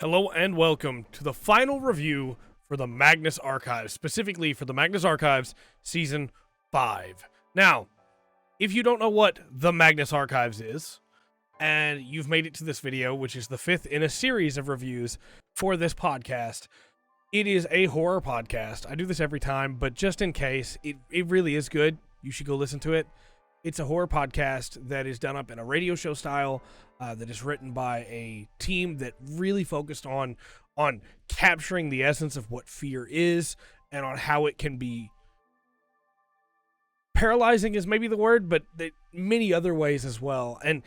Hello and welcome to the final review for the Magnus Archives, specifically for the Magnus Archives Season 5. Now, if you don't know what the Magnus Archives is, and you've made it to this video, which is the fifth in a series of reviews for this podcast, it is a horror podcast. I do this every time, but just in case, it really is good. You should go listen to it. It's a horror podcast that is done up in a radio show style, that is written by a team that really focused on capturing the essence of what fear is and on how it can be paralyzing is maybe the word, but many other ways as well. And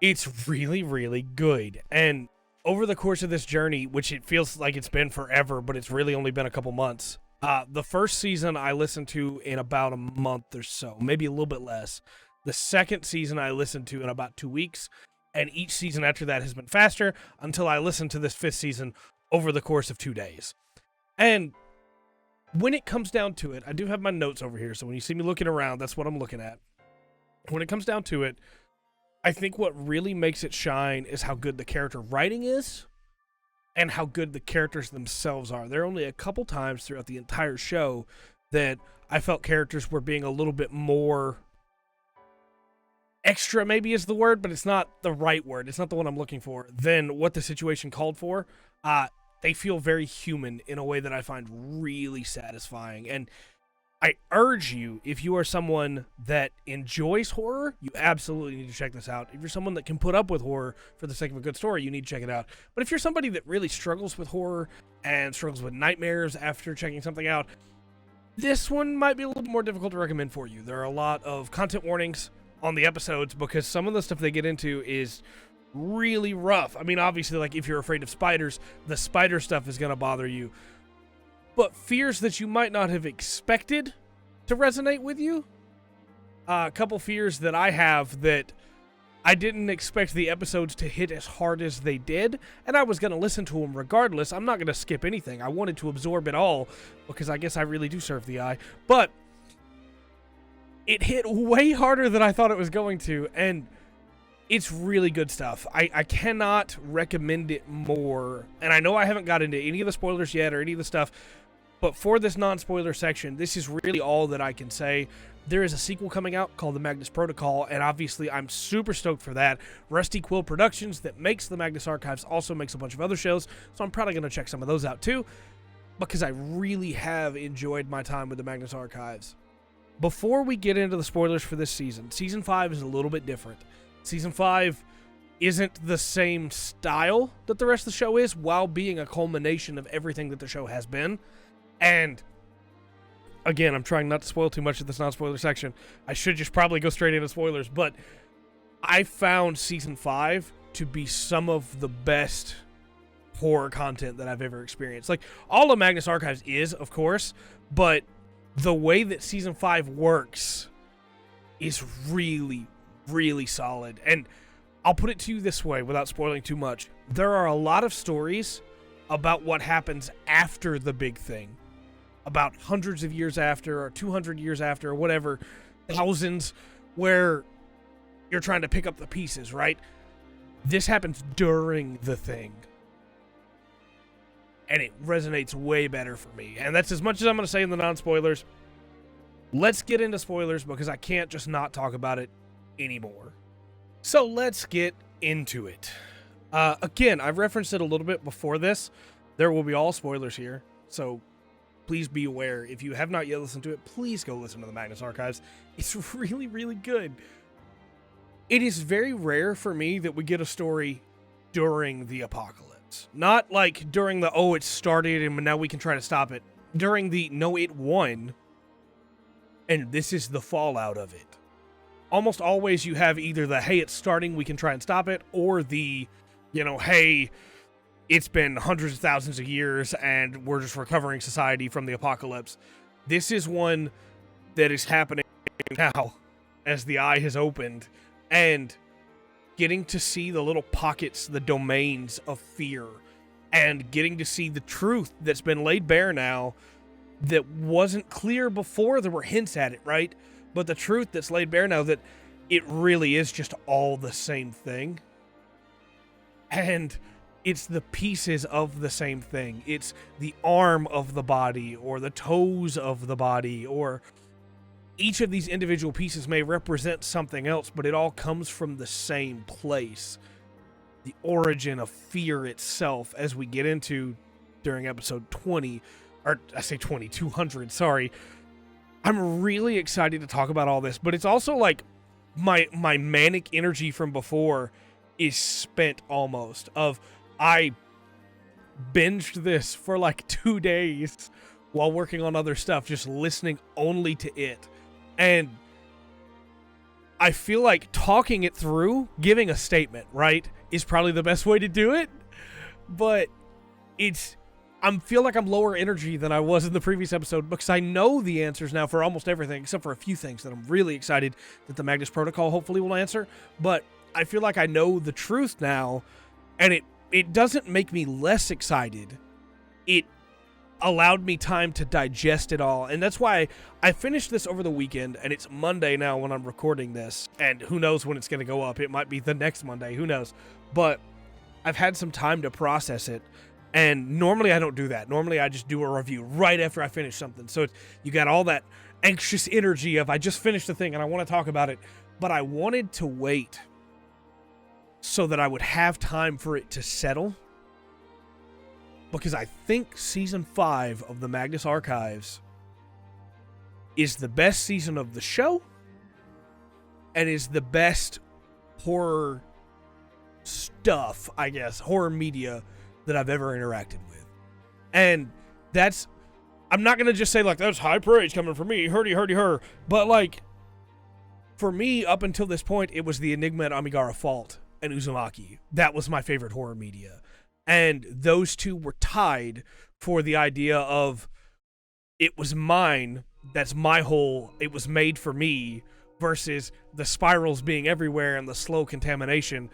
it's really, really good. And over the course of this journey, which it feels like it's been forever, but it's really only been a couple months, the first season I listened to in about a month or so, maybe a little bit less. The second season I listened to in about 2 weeks, and each season after that has been faster until I listened to this fifth season over the course of 2 days. And when it comes down to it, I do have my notes over here, so when you see me looking around, that's what I'm looking at. When it comes down to it, I think what really makes it shine is how good the character writing is and how good the characters themselves are. There are only a couple times throughout the entire show that I felt characters were being a little bit more extra, maybe is the word, but it's not the right word. It's not the one I'm looking for, than what the situation called for. They feel very human in a way that I find really satisfying. And I urge you, if you are someone that enjoys horror, you absolutely need to check this out. If you're someone that can put up with horror for the sake of a good story, you need to check it out. But if you're somebody that really struggles with horror and struggles with nightmares after checking something out, this one might be a little more difficult to recommend for you. There are a lot of content warnings on the episodes because some of the stuff they get into is really rough. I mean, obviously, like if you're afraid of spiders, the spider stuff is going to bother you. But fears that you might not have expected to resonate with you. A couple fears that I have that I didn't expect the episodes to hit as hard as they did, and I was going to listen to them regardless. I'm not going to skip anything. I wanted to absorb it all because I guess I really do serve the eye. But it hit way harder than I thought it was going to, and it's really good stuff. I cannot recommend it more, and I know I haven't got into any of the spoilers yet or any of the stuff, but for this non-spoiler section, this is really all that I can say. There is a sequel coming out called The Magnus Protocol, and obviously I'm super stoked for that. Rusty Quill Productions, that makes the Magnus Archives, also makes a bunch of other shows, so I'm probably going to check some of those out too, because I really have enjoyed my time with the Magnus Archives. Before we get into the spoilers for this season, Season 5 is a little bit different. Season 5 isn't the same style that the rest of the show is, while being a culmination of everything that the show has been. And again, I'm trying not to spoil too much of this non-spoiler section. I should just probably go straight into spoilers, but I found Season 5 to be some of the best horror content that I've ever experienced. Like, all of Magnus Archives is, of course, but the way that Season 5 works is really, really solid. And I'll put it to you this way without spoiling too much. There are a lot of stories about what happens after the big thing. About hundreds of years after, or 200 years after, or whatever, thousands, where you're trying to pick up the pieces, right? This happens during the thing. And it resonates way better for me. And that's as much as I'm going to say in the non-spoilers. Let's get into spoilers because I can't just not talk about it anymore. So let's get into it. Again, I've referenced it a little bit before this. There will be all spoilers here. So please be aware. If you have not yet listened to it, please go listen to the Magnus Archives. It's really, really good. It is very rare for me that we get a story during the apocalypse. Not like during the, oh, it started and now we can try to stop it. During the, no, it won, and this is the fallout of it. Almost always you have either the, hey, it's starting, we can try and stop it, or the, you know, hey, it's been hundreds of thousands of years and we're just recovering society from the apocalypse. This is one that is happening now as the eye has opened, and getting to see the little pockets, the domains of fear, and getting to see the truth that's been laid bare now that wasn't clear before. There were hints at it, right? But the truth that's laid bare now, that it really is just all the same thing. And it's the pieces of the same thing. It's the arm of the body or the toes of the body, or each of these individual pieces may represent something else, but it all comes from the same place. The origin of fear itself, as we get into during episode 20, or I say 20, 200, sorry. I'm really excited to talk about all this, but it's also like my manic energy from before is spent almost. I binged this for like 2 days while working on other stuff, just listening only to it. And I feel like talking it through, giving a statement, right, is probably the best way to do it. But I feel like I'm lower energy than I was in the previous episode because I know the answers now for almost everything, except for a few things that I'm really excited that the Magnus Protocol hopefully will answer. But I feel like I know the truth now, and it doesn't make me less excited. It allowed me time to digest it all, and that's why I finished this over the weekend, and it's Monday now when I'm recording this, and who knows when it's going to go up. It might be the next Monday, who knows. But I've had some time to process it, and normally I don't do that. Normally I just do a review right after I finish something, so you got all that anxious energy of I just finished the thing and I want to talk about it, but I wanted to wait so that I would have time for it to settle, because I think Season 5 of the Magnus Archives is the best season of the show and is the best horror stuff, I guess, horror media that I've ever interacted with. And I'm not going to just say, like, that's high praise coming from me, hurdy, her, but, like, for me, up until this point, it was the Enigma at Amigara Fault and Uzumaki. That was my favorite horror media. And those two were tied for the idea of it was mine, that's my hole, it was made for me, versus the spirals being everywhere and the slow contamination.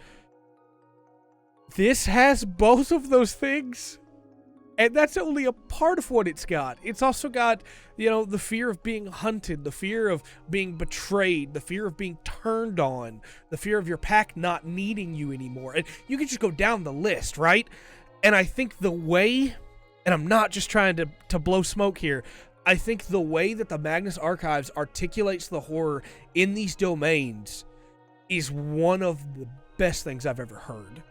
This has both of those things, and that's only a part of what it's got. It's also got, the fear of being hunted, the fear of being betrayed, the fear of being turned on, the fear of your pack not needing you anymore. And you can just go down the list, right? And I think the way, and I'm not just trying to blow smoke here, I think the way that the Magnus Archives articulates the horror in these domains is one of the best things I've ever heard.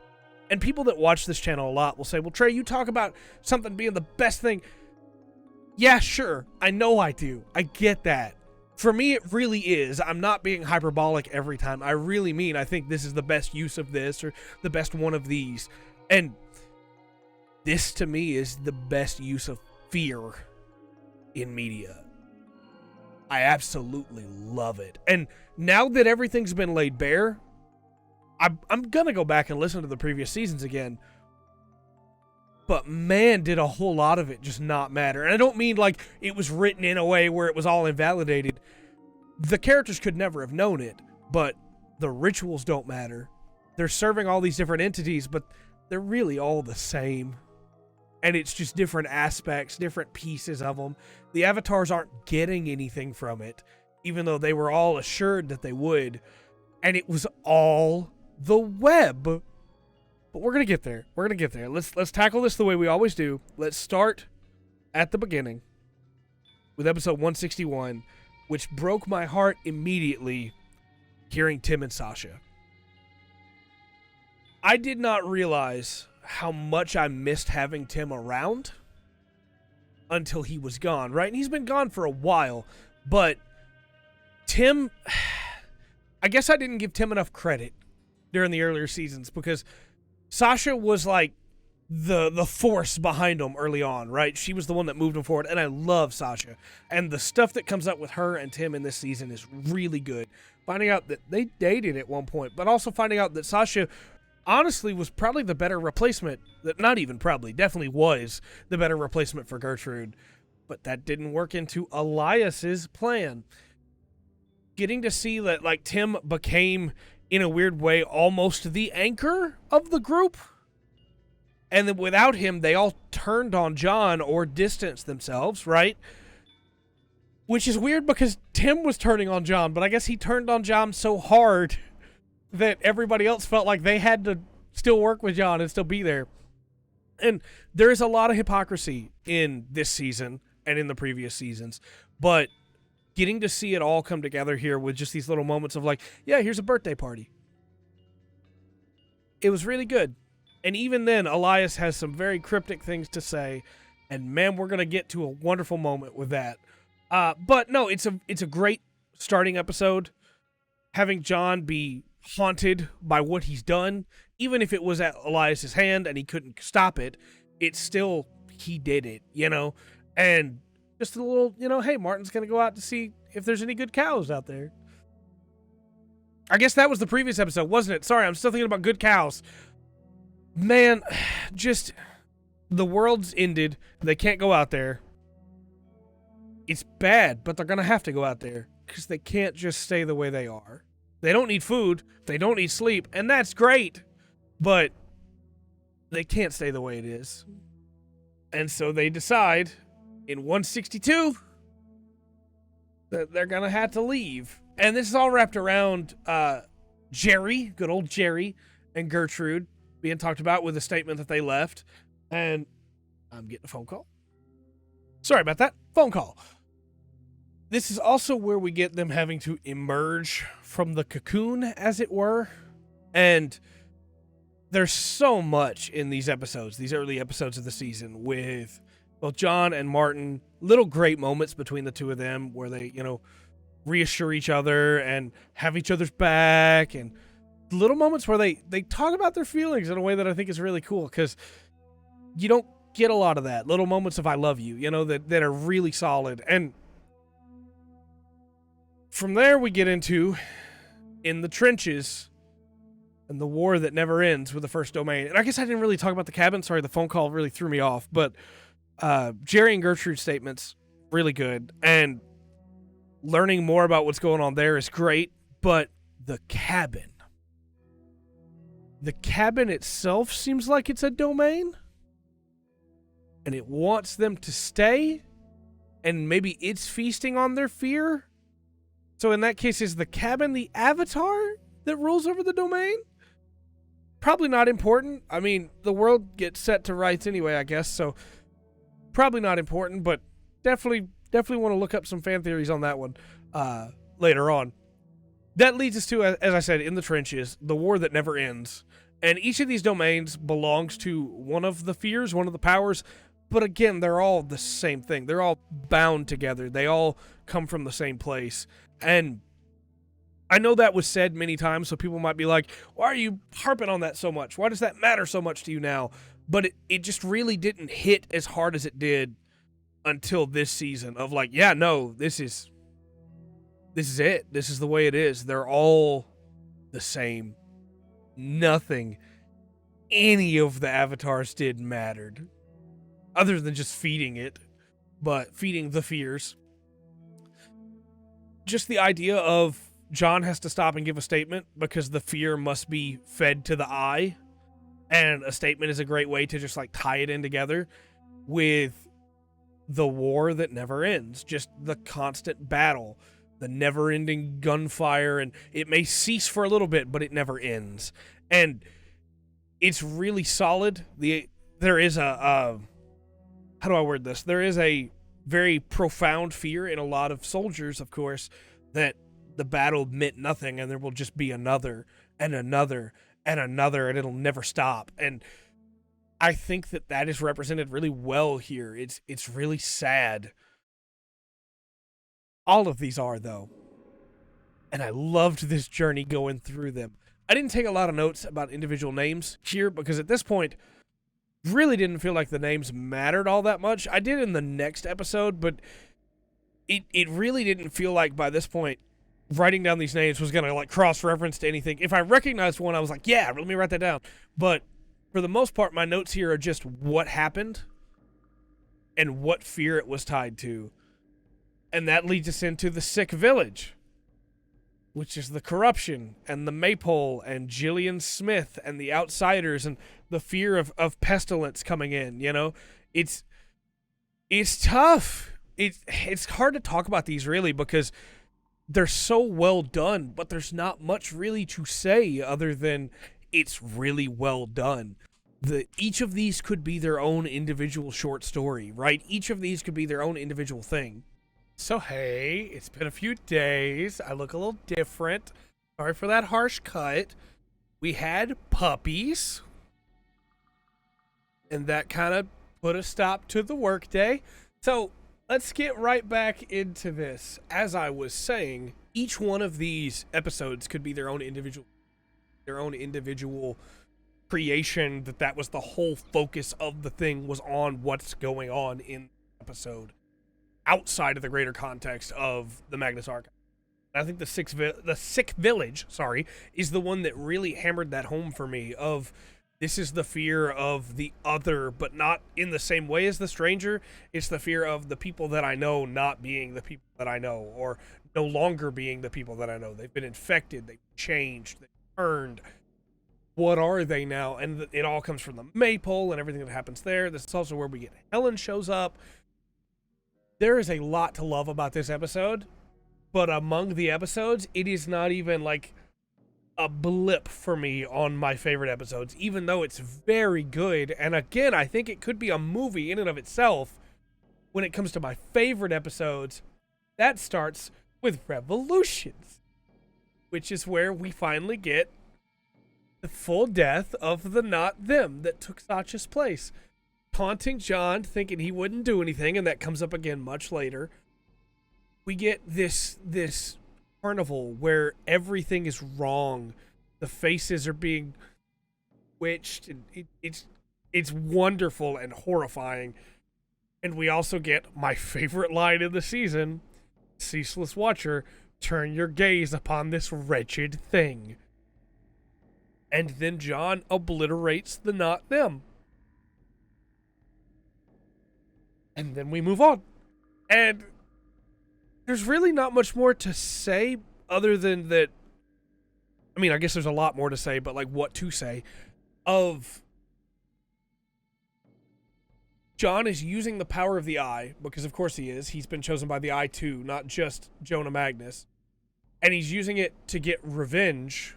And people that watch this channel a lot will say, well, Trey, you talk about something being the best thing. Yeah, sure. I know I do. I get that. For me, it really is. I'm not being hyperbolic every time. I really mean I think this is the best use of this or the best one of these. And this, to me, is the best use of fear in media. I absolutely love it. And now that everything's been laid bare, I'm going to go back and listen to the previous seasons again. But man, did a whole lot of it just not matter. And I don't mean like it was written in a way where it was all invalidated. The characters could never have known it, but the rituals don't matter. They're serving all these different entities, but they're really all the same. And it's just different aspects, different pieces of them. The avatars aren't getting anything from it, even though they were all assured that they would. And it was all the web. But we're going to get there. We're going to get there. Let's tackle this the way we always do. Let's start at the beginning with episode 161, which broke my heart immediately hearing Tim and Sasha. I did not realize how much I missed having Tim around until he was gone, right? And he's been gone for a while, but Tim, I guess I didn't give Tim enough credit during the earlier seasons because Sasha was like the force behind him early on, right? She was the one that moved him forward, and I love Sasha. And the stuff that comes up with her and Tim in this season is really good. Finding out that they dated at one point, but also finding out that Sasha honestly was probably the better replacement. Not even probably, definitely was the better replacement for Gertrude. But that didn't work into Elias's plan. Getting to see that, like, Tim became, in a weird way, almost the anchor of the group. And then without him, they all turned on John or distanced themselves, right? Which is weird because Tim was turning on John, but I guess he turned on John so hard that everybody else felt like they had to still work with John and still be there. And there is a lot of hypocrisy in this season and in the previous seasons, but getting to see it all come together here with just these little moments of like, yeah, here's a birthday party. It was really good. And even then, Elias has some very cryptic things to say, and man, we're going to get to a wonderful moment with that. But no, it's a great starting episode. Having John be haunted by what he's done, even if it was at Elias's hand and he couldn't stop it, it's still, he did it, you know? And just a little, you know, hey, Martin's going to go out to see if there's any good cows out there. I guess that was the previous episode, wasn't it? Sorry, I'm still thinking about good cows. Man, just, the world's ended. They can't go out there. It's bad, but they're going to have to go out there because they can't just stay the way they are. They don't need food. They don't need sleep, and that's great. But they can't stay the way it is. And so they decide in 162 that they're going to have to leave. And this is all wrapped around Jerry, good old Jerry, and Gertrude being talked about with a statement that they left. And I'm getting a phone call. Sorry about that. Phone call. This is also where we get them having to emerge from the cocoon, as it were. And there's so much in these episodes, these early episodes of the season, with both John and Martin, little great moments between the two of them where they, you know, reassure each other and have each other's back, and little moments where they talk about their feelings in a way that I think is really cool, because you don't get a lot of that. Little moments of I love you, you know, that are really solid. And from there we get into in the trenches and the war that never ends with the first domain. And I guess I didn't really talk about the cabin. Sorry, the phone call really threw me off. But Jerry and Gertrude's statements, really good. And learning more about what's going on there is great. But the cabin itself seems like it's a domain. And it wants them to stay. And maybe it's feasting on their fear. So in that case, is the cabin the avatar that rules over the domain? Probably not important. I mean, the world gets set to rights anyway, I guess. So probably not important, but definitely want to look up some fan theories on that one later on. That leads us to, as I said, in the trenches, the war that never ends. And each of these domains belongs to one of the fears, one of the powers. But again, they're all the same thing. They're all bound together. They all come from the same place. And I know that was said many times, so people might be like, why are you harping on that so much? Why does that matter so much to you now? But it just really didn't hit as hard as it did until this season of like, yeah, no, this is it. This is the way it is. They're all the same. Nothing any of the avatars did mattered. Other than just feeding it, but feeding the fears. Just the idea of John has to stop and give a statement because the fear must be fed to the eye. And a statement is a great way to just like tie it in together with the war that never ends. Just the constant battle, the never-ending gunfire, and it may cease for a little bit, but it never ends. And it's really solid. There is a how do I word this? There is a very profound fear in a lot of soldiers, of course, that the battle meant nothing and there will just be another and another and another and it'll never stop. And I think that is represented really well here. It's really sad. All of these are, though. And I loved this journey going through them. I didn't take a lot of notes about individual names here because at this point, really didn't feel like the names mattered all that much. I did in the next episode, but it really didn't feel like by this point writing down these names was going to like cross-reference to anything. If I recognized one, I was like, yeah, let me write that down. But for the most part, my notes here are just what happened and what fear it was tied to. And that leads us into the sick village, which is the corruption and the maypole and Gillian Smith and the outsiders and the fear of pestilence coming in, you know? It's tough. It's hard to talk about these really because they're so well done, but there's not much really to say other than it's really well done. each of these could be their own individual short story, right? Each of these could be their own individual thing. So, hey, it's been a few days. I look a little different. Sorry for that harsh cut. We had puppies, and that kind of put a stop to the workday. So, let's get right back into this. As I was saying, each one of these episodes could be their own individual creation, that was the whole focus of the thing, was on what's going on in the episode outside of the greater context of the Magnus arc. I think the sick village, is the one that really hammered that home for me. Of this is the fear of the other, but not in the same way as the stranger. It's the fear of the people that I know not being the people that I know, or no longer being the people that I know. They've been infected, they've changed, they've turned. What are they now? And it all comes from the Maypole and everything that happens there. This is also where we get Helen shows up. There is a lot to love about this episode, but among the episodes, it is not even like a blip for me on my favorite episodes, even though it's very good. And again, I think it could be a movie in and of itself. When it comes to my favorite episodes, that starts with Revolutions, which is where we finally get the full death of the not them that took Sacha's place. Taunting John, thinking he wouldn't do anything, and that comes up again much later. We get this carnival where everything is wrong. The faces are being witched, and it's wonderful and horrifying. And we also get my favorite line in the season, Ceaseless Watcher, turn your gaze upon this wretched thing. And then John obliterates the not them. And then we move on. And there's really not much more to say other than that. I mean, I guess there's a lot more to say, but like what to say. Of John is using the power of the eye, because of course he is. He's been chosen by the eye too, not just Jonah Magnus. And he's using it to get revenge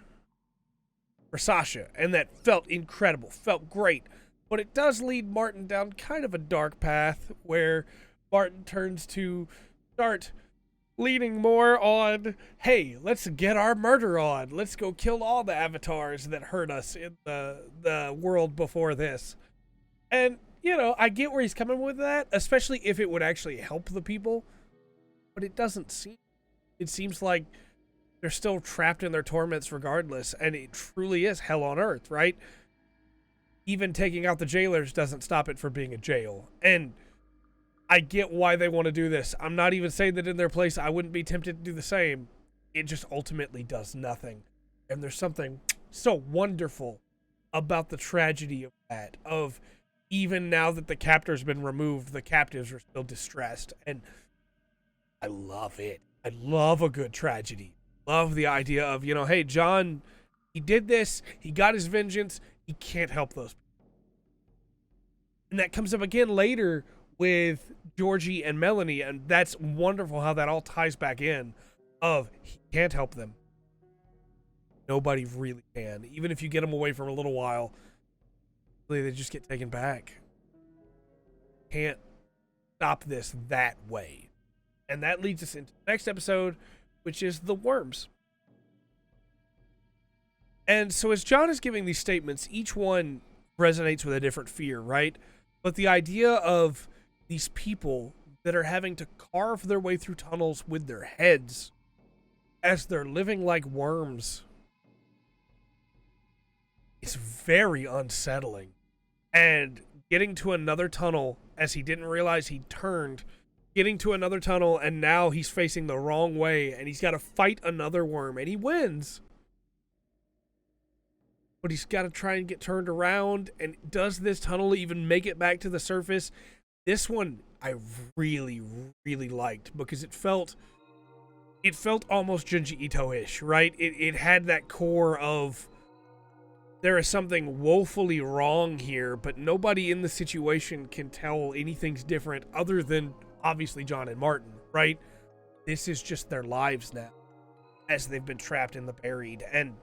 for Sacha, and that felt incredible, felt great. But it does lead Martin down kind of a dark path, where Martin turns to start leaning more on, hey, let's get our murder on. Let's go kill all the avatars that hurt us in the world before this. And, you know, I get where he's coming with that, especially if it would actually help the people. But it doesn't seem. It seems like they're still trapped in their torments regardless, and it truly is hell on earth, right? Even taking out the jailers doesn't stop it from being a jail. And I get why they want to do this. I'm not even saying that in their place I wouldn't be tempted to do the same. It just ultimately does nothing. And there's something so wonderful about the tragedy of that, of even now that the captor's been removed, the captives are still distressed. And I love it. I love a good tragedy. Love the idea of, you know, hey, John, he did this, he got his vengeance, he can't help those people. And that comes up again later with Georgie and Melanie, and that's wonderful how that all ties back in, of he can't help them. Nobody really can. Even if you get them away for a little while, they just get taken back. Can't stop this that way. And that leads us into the next episode, which is the worms. And so as John is giving these statements, each one resonates with a different fear, right? But the idea of these people that are having to carve their way through tunnels with their heads as they're living like worms is very unsettling. And getting to another tunnel as he didn't realize he turned, getting to another tunnel, and now he's facing the wrong way, and he's got to fight another worm, and he wins. But he's got to try and get turned around, and does this tunnel even make it back to the surface? This one I really, really liked, because it felt almost Junji Ito-ish, right? It had that core of, there is something woefully wrong here, but nobody in the situation can tell anything's different other than obviously John and Martin, right? This is just their lives now, as they've been trapped in the buried, and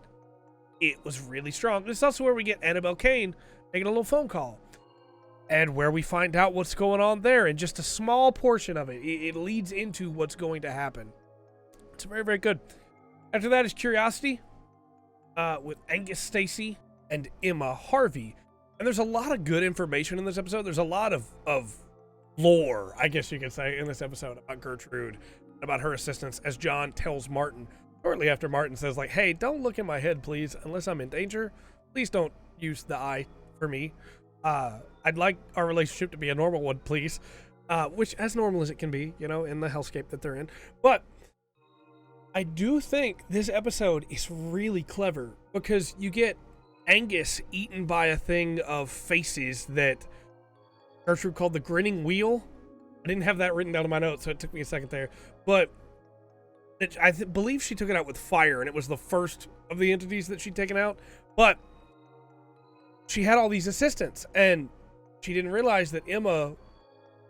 it was really strong. This is also where we get Annabelle Cain making a little phone call. And where we find out what's going on there, and just a small portion of it. It leads into what's going to happen. It's very, very good. After that is Curiosity with Angus Stacy and Emma Harvey. And there's a lot of good information in this episode. There's a lot of lore, I guess you could say, in this episode about Gertrude, about her assistance, as John tells Martin shortly after Martin says, like, hey, don't look in my head, please, unless I'm in danger. Please don't use the eye for me. I'd like our relationship to be a normal one, please. Which, as normal as it can be, you know, in the hellscape that they're in. But I do think this episode is really clever, because you get Angus eaten by a thing of faces that Gertrude called the Grinning Wheel. I didn't have that written down in my notes, so it took me a second there. But I believe she took it out with fire, and it was the first of the entities that she'd taken out. But she had all these assistants, and she didn't realize that Emma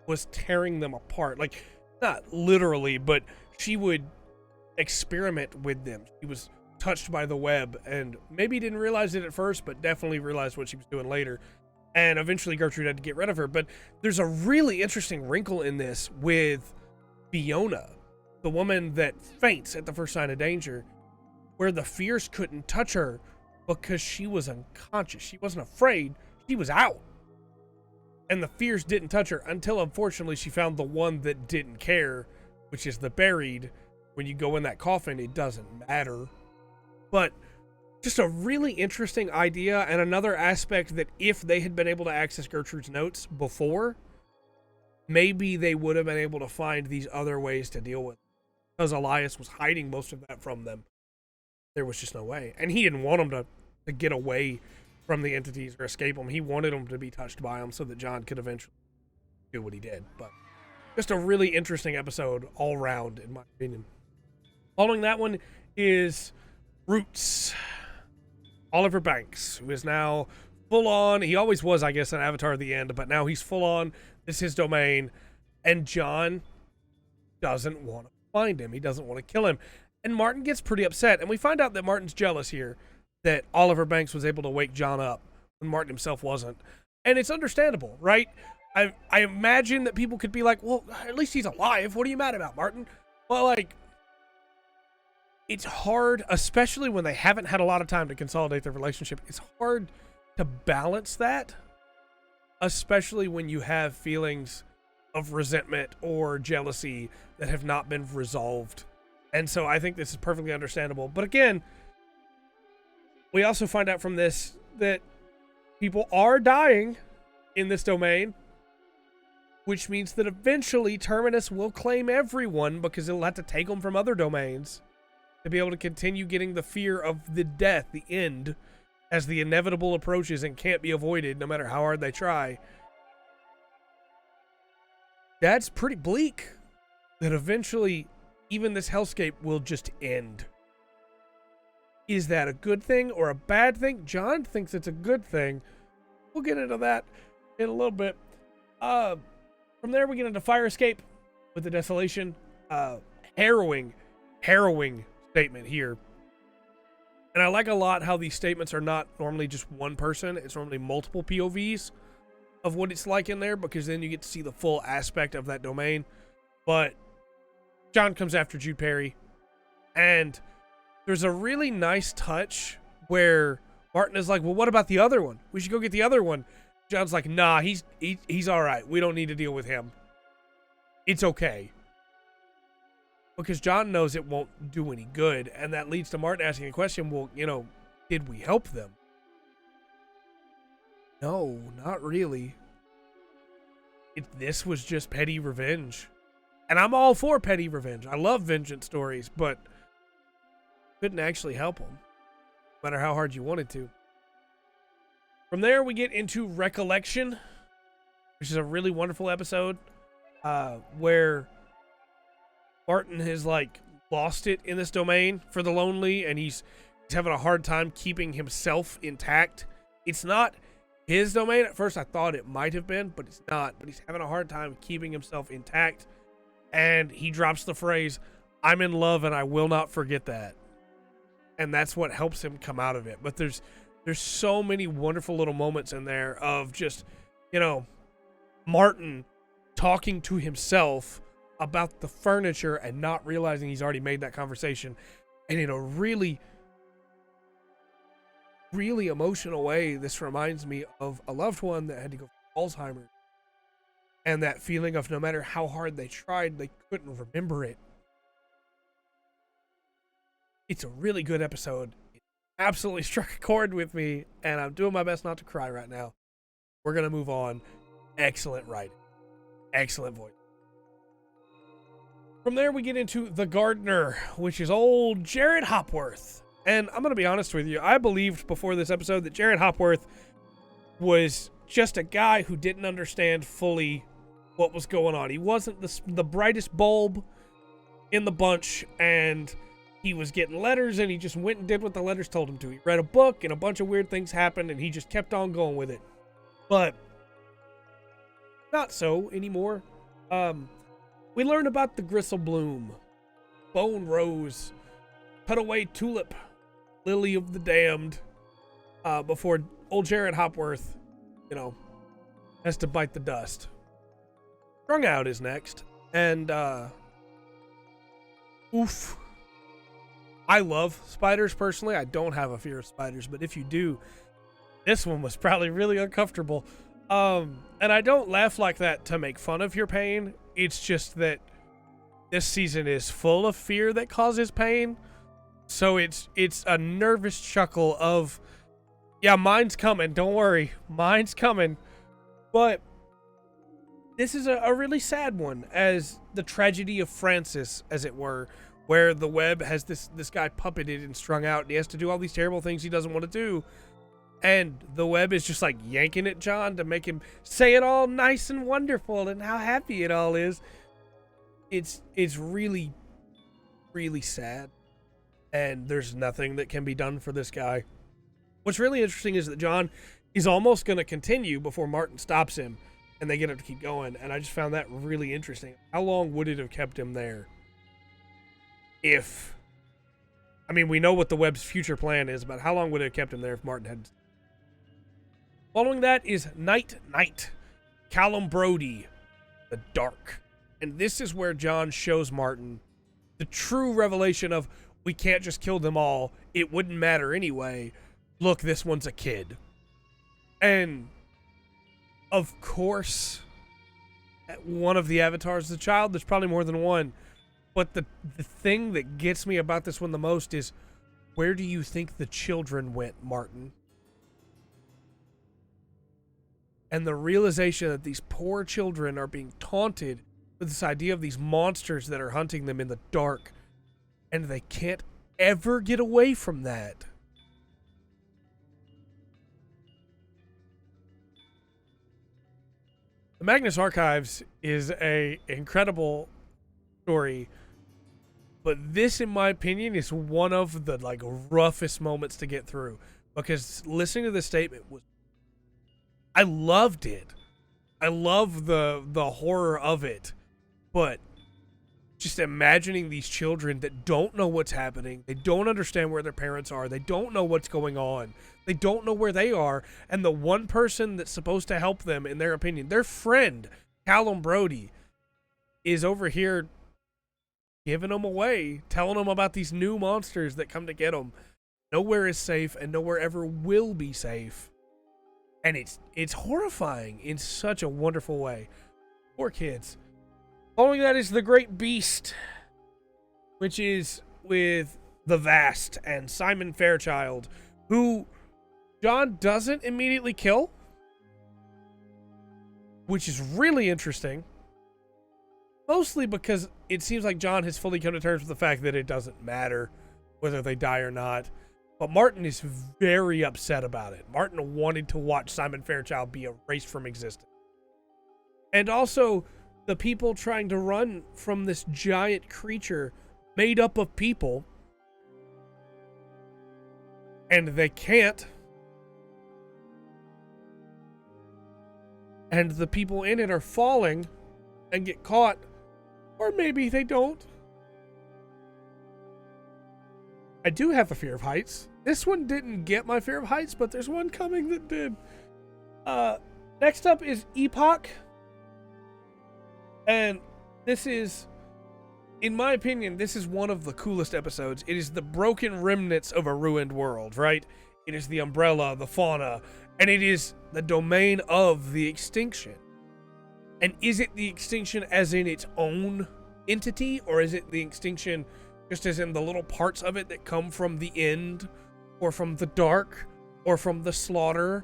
was tearing them apart. Like, not literally, but she would experiment with them. She was touched by the web, and maybe didn't realize it at first, but definitely realized what she was doing later. And eventually Gertrude had to get rid of her. But there's a really interesting wrinkle in this with Fiona, the woman that faints at the first sign of danger, where the fears couldn't touch her because she was unconscious. She wasn't afraid. She was out. And the fears didn't touch her until, unfortunately, she found the one that didn't care, which is the buried. When you go in that coffin, it doesn't matter. But just a really interesting idea, and another aspect that if they had been able to access Gertrude's notes before, maybe they would have been able to find these other ways to deal with it. Because Elias was hiding most of that from them. There was just no way. And he didn't want them to get away from the entities or escape them. He wanted them to be touched by them so that John could eventually do what he did. But just a really interesting episode all round, in my opinion. Following that one is Roots. Oliver Banks, who is now full on. He always was, I guess, an Avatar at the end, but now he's full on. This is his domain. And John doesn't want to find him. He doesn't want to kill him. And Martin gets pretty upset. And we find out that Martin's jealous here, that Oliver Banks was able to wake John up when Martin himself wasn't. And it's understandable, right? I imagine that people could be like, well, at least he's alive. What are you mad about, Martin? Well, like, it's hard, especially when they haven't had a lot of time to consolidate their relationship. It's hard to balance that, especially when you have feelings of resentment or jealousy that have not been resolved. And so I think this is perfectly understandable. But again, we also find out from this that people are dying in this domain, which means that eventually Terminus will claim everyone, because it'll have to take them from other domains to be able to continue getting the fear of the death, the end, as the inevitable approaches and can't be avoided no matter how hard they try. That's pretty bleak, that eventually even this hellscape will just end. Is that a good thing or a bad thing? John thinks it's a good thing. We'll get into that in a little bit. From there, we get into Fire Escape with the Desolation. Harrowing statement here. And I like a lot how these statements are not normally just one person. It's normally multiple POVs of what it's like in there, because then you get to see the full aspect of that domain. But John comes after Jude Perry, and there's a really nice touch where Martin is like, well, what about the other one? We should go get the other one. John's like, nah, he's all right. We don't need to deal with him. It's okay. Because John knows it won't do any good, and that leads to Martin asking a question, well, you know, did we help them? No, not really. This was just petty revenge. And I'm all for petty revenge. I love vengeance stories, but couldn't actually help them, no matter how hard you wanted to. From there, we get into Recollection, which is a really wonderful episode, where Martin has, like, lost it in this domain for the lonely, and he's having a hard time keeping himself intact. It's not his domain. At first, I thought it might have been, but it's not. But he's having a hard time keeping himself intact, and he drops the phrase, "I'm in love, and I will not forget that." And that's what helps him come out of it. But there's There's so many wonderful little moments in there of just, you know, Martin talking to himself about the furniture and not realizing he's already made that conversation. And in a really, really emotional way, this reminds me of a loved one that had to go through Alzheimer's. And that feeling of no matter how hard they tried, they couldn't remember it. It's a really good episode. It absolutely struck a chord with me, and I'm doing my best not to cry right now. We're going to move on. Excellent writing. Excellent voice. From there, we get into The Gardener, which is old Jared Hopworth. And I'm going to be honest with you. I believed before this episode that Jared Hopworth was just a guy who didn't understand fully what was going on. He wasn't the brightest bulb in the bunch, and he was getting letters, and he just went and did what the letters told him to. He read a book, and a bunch of weird things happened, and he just kept on going with it. But not so anymore. We learn about the Gristle Bloom, Bone Rose, Cutaway Tulip, Lily of the Damned, before old Jared Hopworth, you know, has to bite the dust. Strung Out is next, and oof. I love spiders personally. I don't have a fear of spiders, but if you do, this one was probably really uncomfortable. And I don't laugh like that to make fun of your pain. It's just that this season is full of fear that causes pain. So it's a nervous chuckle of, yeah, mine's coming. Don't worry. Mine's coming. But this is a really sad one, as the tragedy of Francis, as it were, where the web has this guy puppeted and strung out, and he has to do all these terrible things he doesn't want to do. And the web is just like yanking at John to make him say it all nice and wonderful and how happy it all is. It's really, really sad. And there's nothing that can be done for this guy. What's really interesting is that John is almost going to continue before Martin stops him and they get him to keep going. And I just found that really interesting. How long would it have kept him there? We know what the web's future plan is, but how long would it have kept him there if Martin had... Following that is Night Night, Callum Brody, The Dark. And this is where John shows Martin the true revelation of, we can't just kill them all. It wouldn't matter anyway. Look, this one's a kid. And, of course, one of the avatars is a child. There's probably more than one. But the thing that gets me about this one the most is, where do you think the children went, Martin? And the realization that these poor children are being taunted with this idea of these monsters that are hunting them in the dark. And they can't ever get away from that. The Magnus Archives is an incredible story. But this, in my opinion, is one of the roughest moments to get through. Because listening to this statement was... I loved it. I love the horror of it. But just imagining these children that don't know what's happening. They don't understand where their parents are. They don't know what's going on. They don't know where they are. And the one person that's supposed to help them, in their opinion, their friend, Callum Brody, is over here giving them away, telling them about these new monsters that come to get them. Nowhere is safe, and nowhere ever will be safe. And it's horrifying in such a wonderful way. Poor kids. Following that is The Great Beast, which is with The Vast and Simon Fairchild, who John doesn't immediately kill, which is really interesting. Mostly because it seems like John has fully come to terms with the fact that it doesn't matter whether they die or not. But Martin is very upset about it. Martin wanted to watch Simon Fairchild be erased from existence. And also, the people trying to run from this giant creature made up of people. And they can't. And the people in it are falling and get caught. Or maybe they don't. I do have a fear of heights. This one didn't get my fear of heights, but there's one coming that did. Next up is Epoch. And this is, in my opinion, this is one of the coolest episodes. It is the broken remnants of a ruined world, right? It is the umbrella, the fauna, and it is the domain of the extinction. And is it the extinction as in its own entity, or is it the extinction just as in the little parts of it that come from the end, or from the dark, or from the slaughter,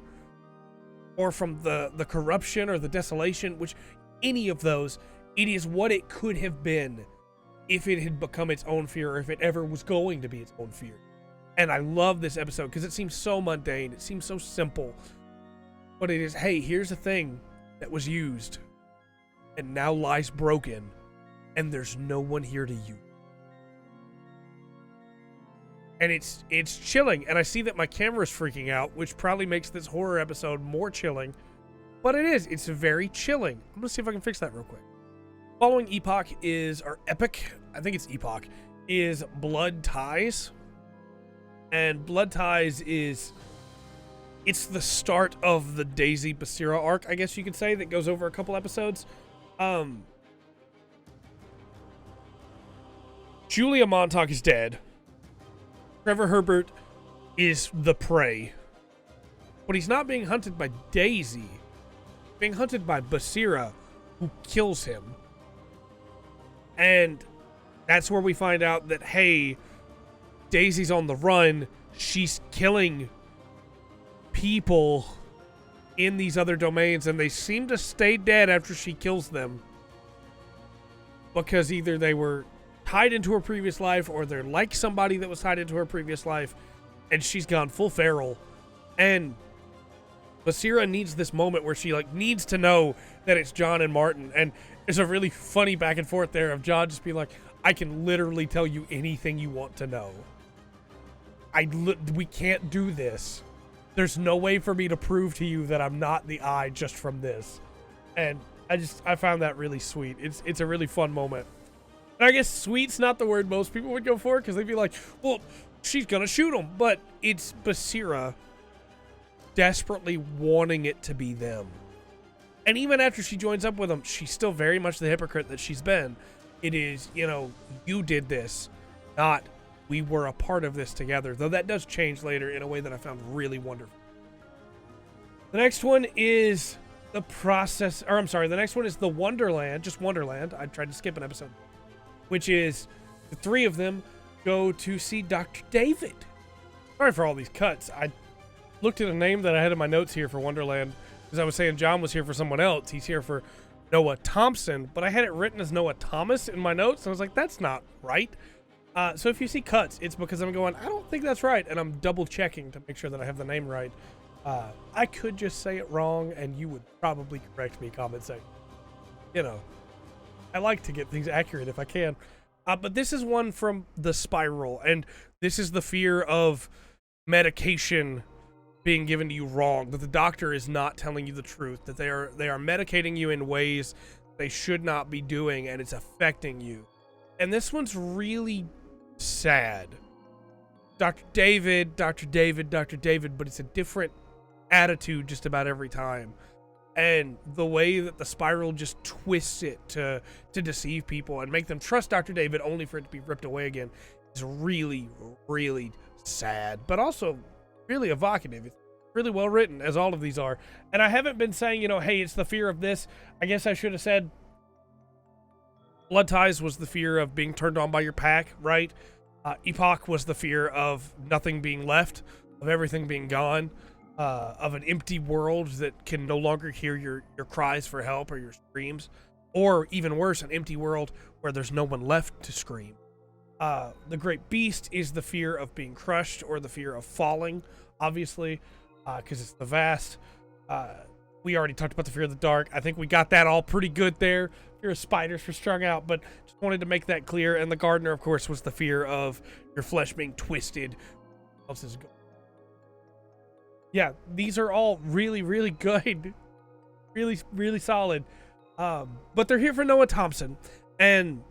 or from the corruption or the desolation, which any of those, it is what it could have been if it had become its own fear, or if it ever was going to be its own fear. And I love this episode because it seems so mundane, it seems so simple, but it is, hey, here's a thing that was used and now lies broken, and there's no one here to use. And it's chilling, and I see that my camera's freaking out, which probably makes this horror episode more chilling, but it's very chilling. I'm gonna see if I can fix that real quick. Following Epoch is, or Epic, I think it's Epoch, is Blood Ties. And Blood Ties it's the start of the Daisy Basira arc, I guess you could say, that goes over a couple episodes. Julia Montauk is dead. Trevor Herbert is the prey. But he's not being hunted by Daisy. He's being hunted by Basira, who kills him. And that's where we find out that, hey, Daisy's on the run. She's killing people in these other domains, and they seem to stay dead after she kills them. Because either they were tied into her previous life, or they're like somebody that was tied into her previous life, and she's gone full feral. And Basira needs this moment where she needs to know that it's John and Martin. And there's a really funny back and forth there of John just being like, I can literally tell you anything you want to know. We can't do this. There's no way for me to prove to you that I'm not the eye just from this. And I found that really sweet. It's a really fun moment. And I guess sweet's not the word most people would go for, because they'd be like, well, she's gonna shoot him. But it's Basira desperately wanting it to be them. And even after she joins up with them, she's still very much the hypocrite that she's been. It is, you did this, not we were a part of this together. Though that does change later in a way that I found really wonderful. The next one is the next one is the Wonderland, just Wonderland. I tried to skip an episode. Which is the three of them go to see Dr. David. Sorry for all these cuts. I looked at a name that I had in my notes here for Wonderland, because I was saying John was here for someone else. He's here for Noah Thompson, but I had it written as Noah Thomas in my notes. And I was like, that's not right. So if you see cuts, it's because I'm going, I don't think that's right. And I'm double checking to make sure that I have the name right. I could just say it wrong, and you would probably correct me, comment section. I like to get things accurate if I can. But this is one from The Spiral, and this is the fear of medication being given to you wrong, that the doctor is not telling you the truth, that they are medicating you in ways they should not be doing, and it's affecting you. And this one's really sad. Dr. David, but it's a different attitude just about every time. And the way that the Spiral just twists it to deceive people and make them trust Dr. David only for it to be ripped away again is really, really sad, but also really evocative. It's really well written, as all of these are. And I haven't been saying, hey, it's the fear of this. I guess I should have said Blood Ties was the fear of being turned on by your pack, right? Epoch was the fear of nothing being left, of everything being gone, of an empty world that can no longer hear your cries for help or your screams, or even worse, an empty world where there's no one left to scream. The Great Beast is the fear of being crushed, or the fear of falling, obviously, because it's the vast. We already talked about the fear of the dark. I think we got that all pretty good there. Fear of spiders for strung out, but just wanted to make that clear. And the Gardener, of course, was the fear of your flesh being twisted. What else is going? Yeah, these are all really, really good. Really, really solid. But they're here for Noah Thompson. And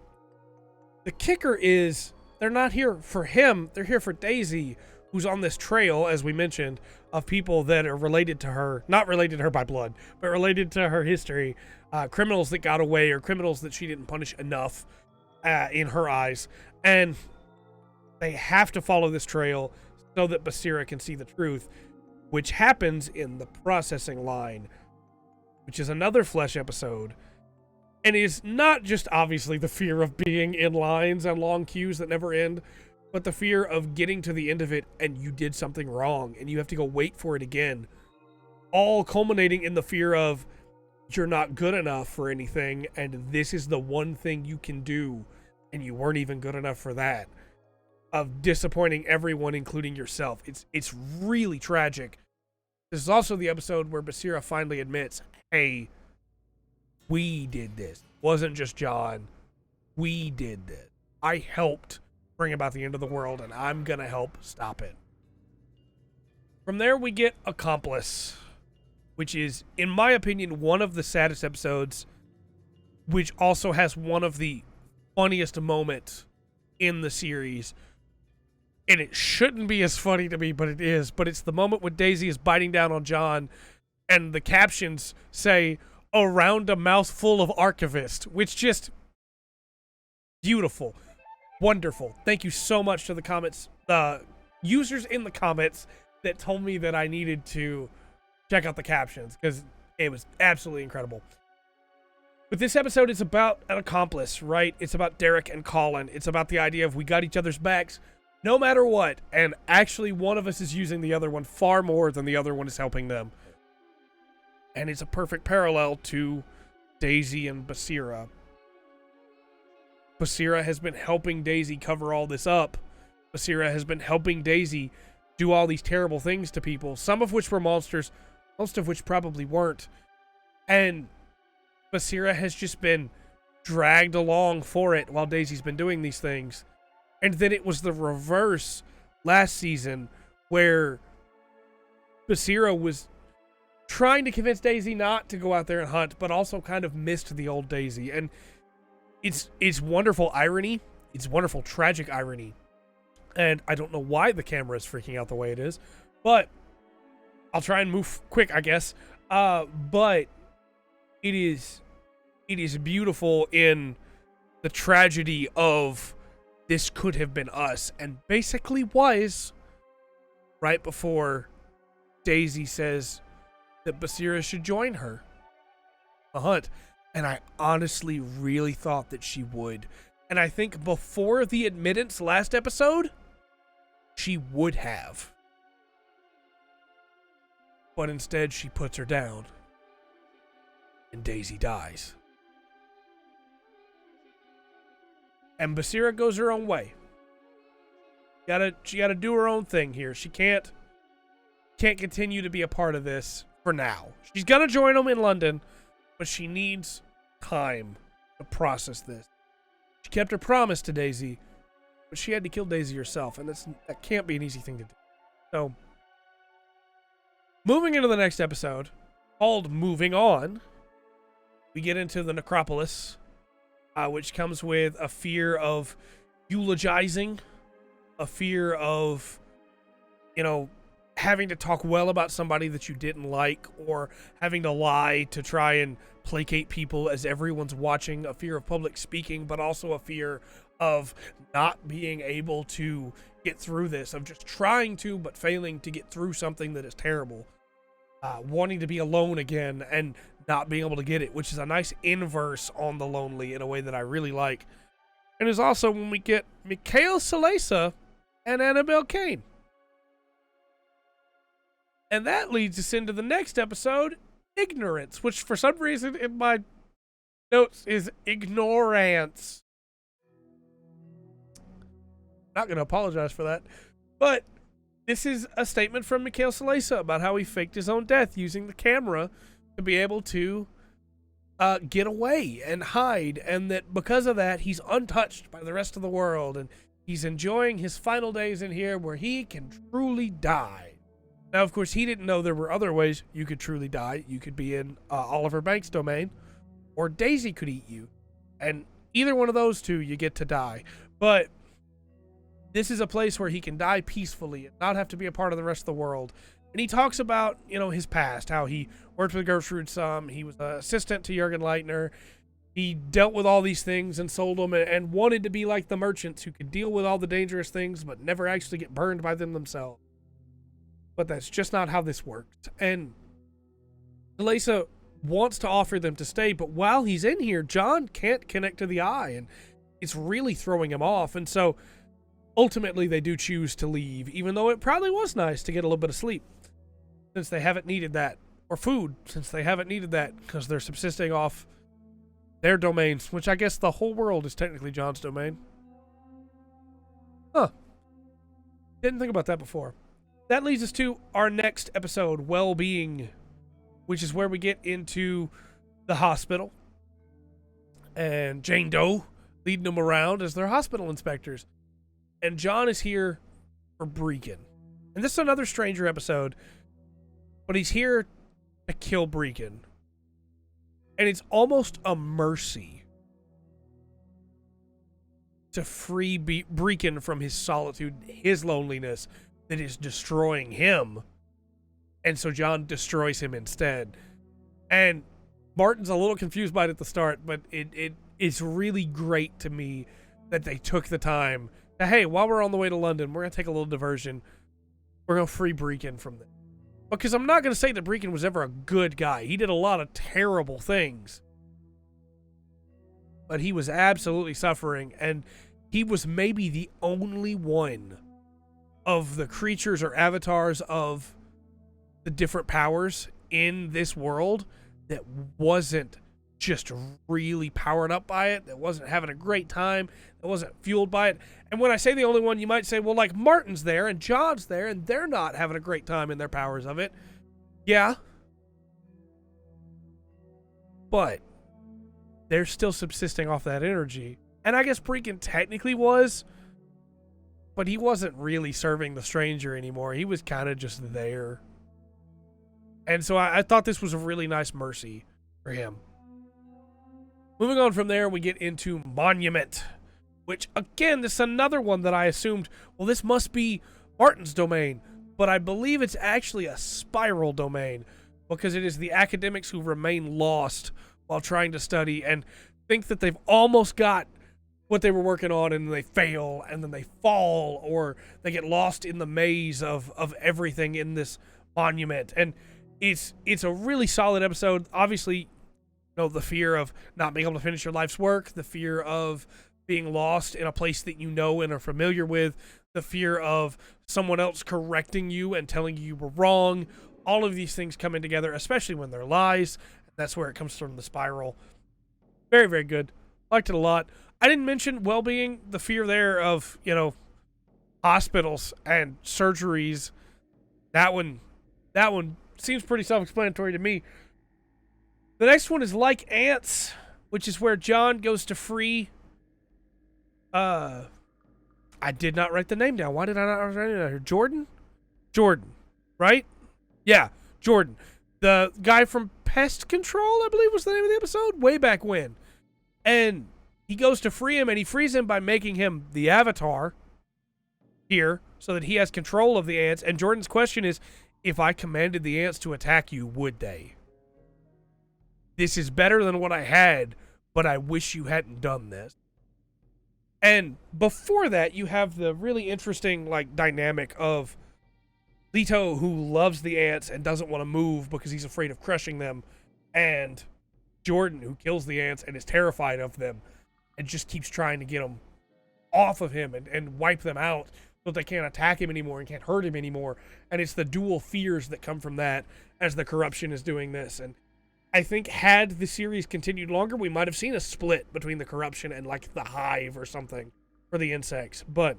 the kicker is they're not here for him. They're here for Daisy, who's on this trail, as we mentioned, of people that are related to her, not related to her by blood, but related to her history, criminals that got away or criminals that she didn't punish enough in her eyes. And they have to follow this trail so that Basira can see the truth, which happens in the processing line, which is another Flesh episode. And is not just obviously the fear of being in lines and long queues that never end, but the fear of getting to the end of it and you did something wrong and you have to go wait for it again. All culminating in the fear of you're not good enough for anything and this is the one thing you can do and you weren't even good enough for that. Of disappointing everyone, including yourself. It's really tragic. This is also the episode where Basira finally admits, hey, we did this. It wasn't just John. We did this. I helped bring about the end of the world, and I'm going to help stop it. From there, we get Accomplice, which is, in my opinion, one of the saddest episodes, which also has one of the funniest moments in the series. And it shouldn't be as funny to me, but it is. But it's the moment when Daisy is biting down on John, and the captions say, around a mouthful of archivist, which just beautiful. Wonderful. Thank you so much to the users in the comments that told me that I needed to check out the captions, because it was absolutely incredible. But this episode is about an accomplice, right? It's about Derek and Colin. It's about the idea of we got each other's backs no matter what. And actually one of us is using the other one far more than the other one is helping them. And it's a perfect parallel to Daisy and Basira. Basira has been helping Daisy cover all this up. Basira has been helping Daisy do all these terrible things to people, some of which were monsters, most of which probably weren't. And Basira has just been dragged along for it while Daisy's been doing these things. And then it was the reverse last season, where Basira was trying to convince Daisy not to go out there and hunt, but also kind of missed the old Daisy. And it's wonderful irony. It's wonderful tragic irony. And I don't know why the camera is freaking out the way it is, but I'll try and move quick, I guess. But it is beautiful in the tragedy of this could have been us, and basically was, right before Daisy says that Basira should join her a hunt. And I honestly really thought that she would. And I think before the admittance last episode, she would have. But instead she puts her down. And Daisy dies. And Basira goes her own way. She gotta do her own thing here. She can't continue to be a part of this for now. She's gonna join them in London, but she needs time to process this. She kept her promise to Daisy, but she had to kill Daisy herself, and that can't be an easy thing to do. So, moving into the next episode, called Moving On, we get into the necropolis, which comes with a fear of eulogizing, a fear of, having to talk well about somebody that you didn't like, or having to lie to try and placate people as everyone's watching, a fear of public speaking, but also a fear of not being able to get through this, of just trying to but failing to get through something that is terrible, wanting to be alone again and not being able to get it, which is a nice inverse on the lonely in a way that I really like. And is also when we get Mikhail Salesa and Annabelle Kane. And that leads us into the next episode, Ignorance, which for some reason in my notes is ignorance. Not going to apologize for that. But this is a statement from Mikhail Salesa about how he faked his own death using the camera to be able to get away and hide. And that because of that, he's untouched by the rest of the world. And he's enjoying his final days in here where he can truly die. Now, of course, he didn't know there were other ways you could truly die. You could be in Oliver Banks' domain, or Daisy could eat you. And either one of those two, you get to die. But this is a place where he can die peacefully and not have to be a part of the rest of the world. And he talks about, his past, how he worked with Gertrude some, he was an assistant to Jürgen Leitner. He dealt with all these things and sold them and wanted to be like the merchants who could deal with all the dangerous things but never actually get burned by them themselves. But that's just not how this works. And Talisa wants to offer them to stay, but while he's in here, John can't connect to the eye, and it's really throwing him off. And so ultimately they do choose to leave, even though it probably was nice to get a little bit of sleep, since they haven't needed that, or food, since they haven't needed that, because they're subsisting off their domains, which I guess the whole world is technically John's domain. Huh. Didn't think about that before. That leads us to our next episode, Well-Being, which is where we get into the hospital. And Jane Doe leading them around as their hospital inspectors. And John is here for Brecon. And this is another Stranger episode, but he's here to kill Brecon. And it's almost a mercy to free Brecon from his solitude, his loneliness that is destroying him. And so John destroys him instead. And Martin's a little confused by it at the start, but it's really great to me that they took the time to, hey, while we're on the way to London, we're going to take a little diversion. We're going to free Brecon from this. Because I'm not going to say that Brecon was ever a good guy. He did a lot of terrible things. But he was absolutely suffering, and he was maybe the only one of the creatures or avatars of the different powers in this world that wasn't just really powered up by it, that wasn't having a great time, that wasn't fueled by it. And when I say the only one, you might say, well, like Martin's there and John's there and they're not having a great time in their powers of it. Yeah. But they're still subsisting off that energy. And I guess Brecon technically was, but he wasn't really serving the stranger anymore. He was kind of just there. And so I thought this was a really nice mercy for him. Moving on from there, we get into Monument, which, again, this is another one that I assumed, well, this must be Martin's domain, but I believe it's actually a spiral domain, because it is the academics who remain lost while trying to study and think that they've almost got what they were working on, and then they fail, and then they fall, or they get lost in the maze of everything in this monument. And it's a really solid episode. Obviously, the fear of not being able to finish your life's work, the fear of being lost in a place that you know and are familiar with, the fear of someone else correcting you and telling you were wrong. All of these things coming together, especially when they're lies. That's where it comes from, the spiral. Very, very good. Liked it a lot. I didn't mention Well-Being, the fear there of, hospitals and surgeries. That one seems pretty self-explanatory to me. The next one is Like Ants, which is where John goes to free. I did not write the name down. Why did I not write it down here? Jordan, right? Yeah, Jordan. The guy from Pest Control, I believe was the name of the episode, way back when. And he goes to free him, and he frees him by making him the Avatar here, so that he has control of the ants. And Jordan's question is, if I commanded the ants to attack you, would they? This is better than what I had, but I wish you hadn't done this. And before that, you have the really interesting dynamic of Leto, who loves the ants and doesn't want to move because he's afraid of crushing them, and Jordan, who kills the ants and is terrified of them and just keeps trying to get them off of him and wipe them out so that they can't attack him anymore and can't hurt him anymore. And it's the dual fears that come from that as the corruption is doing this. And I think had the series continued longer, we might have seen a split between the corruption and the hive or something for the insects. But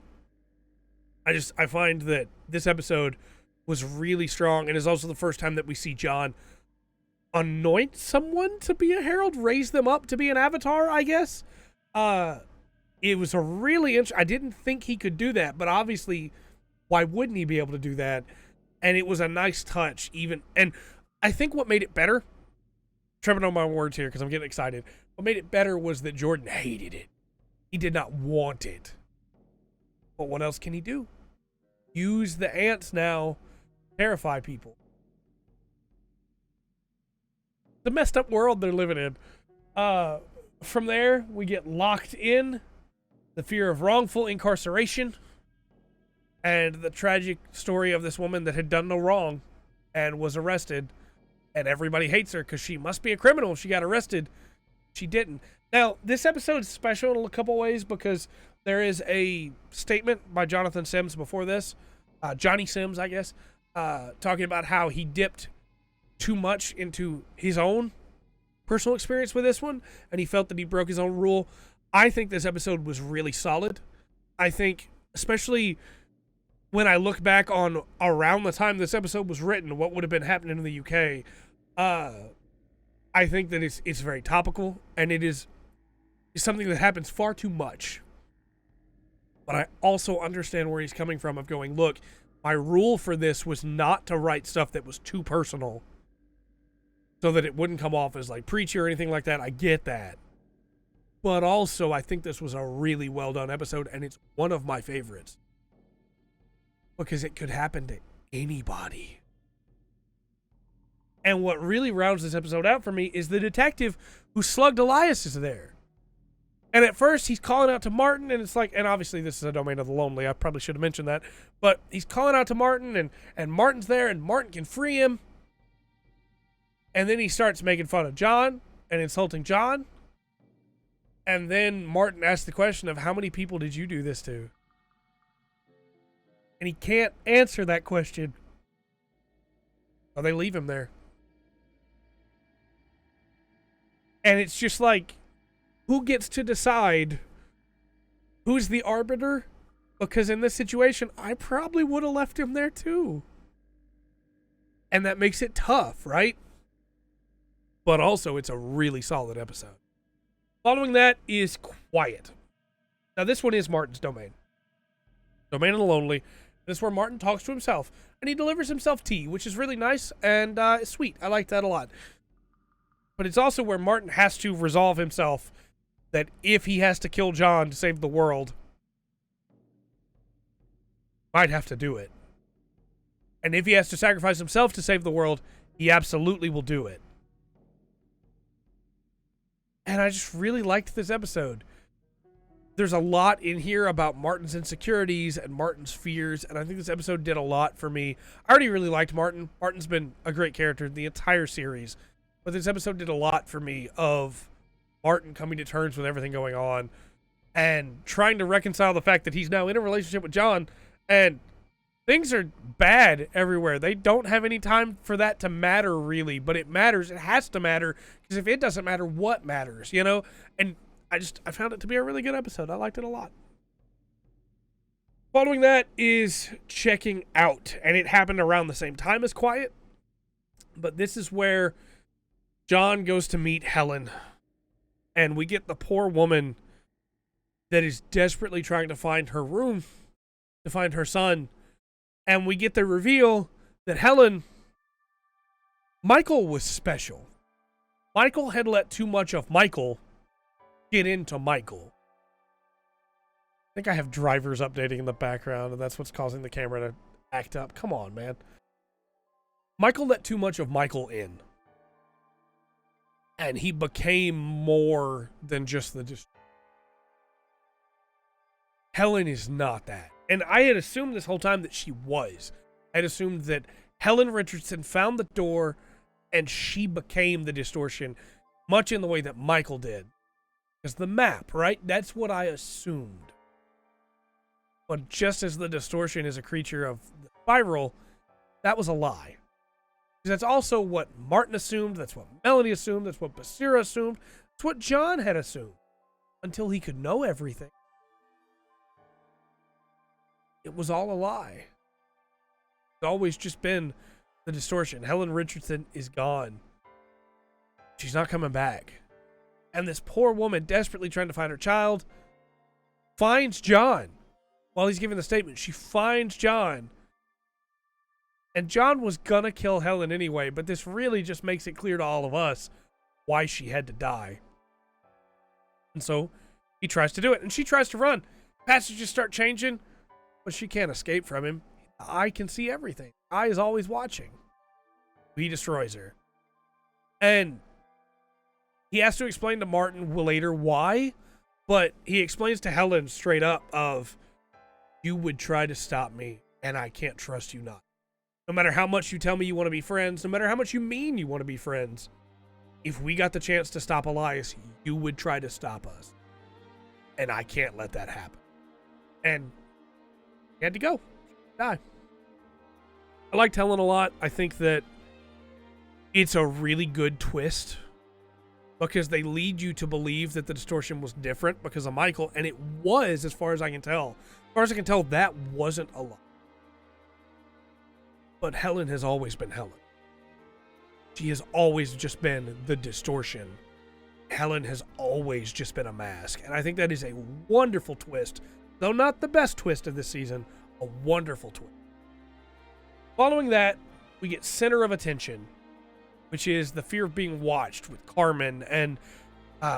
I find that this episode was really strong, and is also the first time that we see John anoint someone to be a herald, raise them up to be an avatar, I guess. It was a really I didn't think he could do that, but obviously, why wouldn't he be able to do that? And it was a nice touch, even. And I think what made it better, tripping on my words here because I'm getting excited, what made it better was that Jordan hated it. He did not want it. But what else can he do? Use the ants now to terrify people. The messed up world they're living in. From there, we get locked in, the fear of wrongful incarceration, and the tragic story of this woman that had done no wrong and was arrested, and everybody hates her because she must be a criminal. She got arrested. She didn't. Now, this episode is special in a couple ways because there is a statement by Jonathan Sims before this, Johnny Sims, I guess, talking about how he dipped too much into his own personal experience with this one, and he felt that he broke his own rule. I think this episode was really solid. I think, especially when I look back on around the time this episode was written, what would have been happening in the UK, I think that it's very topical, and it's something that happens far too much. But I also understand where he's coming from of going, look, my rule for this was not to write stuff that was too personal so that it wouldn't come off as like preachy or anything like that. I get that. But also, I think this was a really well done episode, and it's one of my favorites. Because it could happen to anybody. And what really rounds this episode out for me is the detective who slugged Elias is there. And at first, he's calling out to Martin, and it's like, and obviously this is a domain of the lonely. I probably should have mentioned that. But he's calling out to Martin, and Martin's there, and Martin can free him. And then he starts making fun of John and insulting John. And then Martin asks the question of, how many people did you do this to? And he can't answer that question. So they leave him there. And it's just like, who gets to decide who's the arbiter? Because in this situation, I probably would have left him there too. And that makes it tough, right? But also, it's a really solid episode. Following that is Quiet. Now, this one is Martin's domain. Domain of the Lonely. This is where Martin talks to himself. And he delivers himself tea, which is really nice and sweet. I like that a lot. But it's also where Martin has to resolve himself that if he has to kill John to save the world, might have to do it. And if he has to sacrifice himself to save the world, he absolutely will do it. And I just really liked this episode. There's a lot in here about Martin's insecurities and Martin's fears, and I think this episode did a lot for me. I already really liked Martin. Martin's been a great character in the entire series, but this episode did a lot for me of Martin coming to terms with everything going on and trying to reconcile the fact that he's now in a relationship with John, and things are bad everywhere. They don't have any time for that to matter, really, but it matters. It has to matter, because if it doesn't matter, what matters, you know? And I found it to be a really good episode. I liked it a lot. Following that is Checking Out, and it happened around the same time as Quiet, but this is where John goes to meet Helen, and we get the poor woman that is desperately trying to find her room, to find her son. And we get the reveal that Michael was special. Michael had let too much of Michael get into Michael. I think I have drivers updating in the background, and that's what's causing the camera to act up. Come on, man. Michael let too much of Michael in. And he became more than just the... Helen is not that. And I had assumed this whole time that she was. I had assumed that Helen Richardson found the door and she became the distortion, much in the way that Michael did. Because the map, right? That's what I assumed. But just as the distortion is a creature of the spiral, that was a lie. Because that's also what Martin assumed, that's what Melanie assumed, that's what Basira assumed, that's what John had assumed. Until he could know everything. It was all a lie. It's always just been the distortion. Helen Richardson is gone. She's not coming back. And this poor woman, desperately trying to find her child, finds John. While he's giving the statement, she finds John. And John was gonna kill Helen anyway, but this really just makes it clear to all of us why she had to die. And so he tries to do it, and she tries to run. Passages start changing. but she can't escape from him. The Eye can see everything. The Eye is always watching. He destroys her. And he has to explain to Martin later why, but he explains to Helen straight up of, you would try to stop me, and I can't trust you not. No matter how much you tell me you want to be friends, no matter how much you mean you want to be friends, if we got the chance to stop Elias, you would try to stop us. And I can't let that happen. And he had to go. Die. I liked Helen a lot. I think that it's a really good twist because they lead you to believe that the distortion was different because of Michael, and it was, as far as I can tell. As far as I can tell, that wasn't a lie. But Helen has always been Helen. She has always just been the distortion. Helen has always just been a mask. And I think that is a wonderful twist. Though not the best twist of this season, a wonderful twist. Following that, we get Center of Attention, which is the fear of being watched with Carmen. And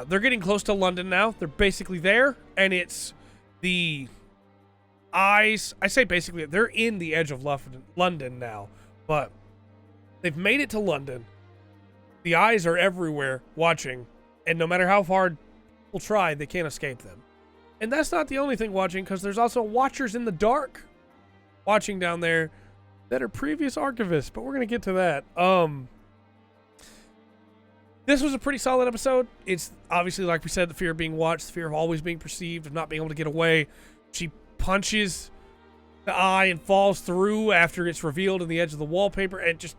they're getting close to London now. They're basically there. And it's the eyes. I say basically, they're in the edge of London now. But they've made it to London. The eyes are everywhere watching. And no matter how hard people try, they can't escape them. And that's not the only thing watching, because there's also watchers in the dark watching down there that are previous archivists. But we're going to get to that. This was a pretty solid episode. It's obviously, like we said, the fear of being watched, the fear of always being perceived, of not being able to get away. She punches the eye and falls through after it's revealed in the edge of the wallpaper. And just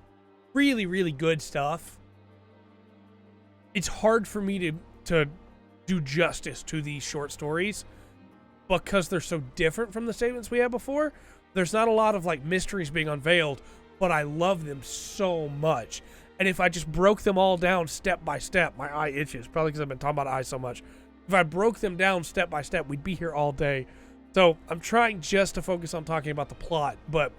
really, really good stuff. It's hard for me to do justice to these short stories because they're so different from the statements we had before. There's not a lot of like mysteries being unveiled, but I love them so much. And if I just broke them all down step by step, my eye itches, probably because I've been talking about eyes so much. If I broke them down step by step, we'd be here all day. So I'm trying just to focus on talking about the plot, but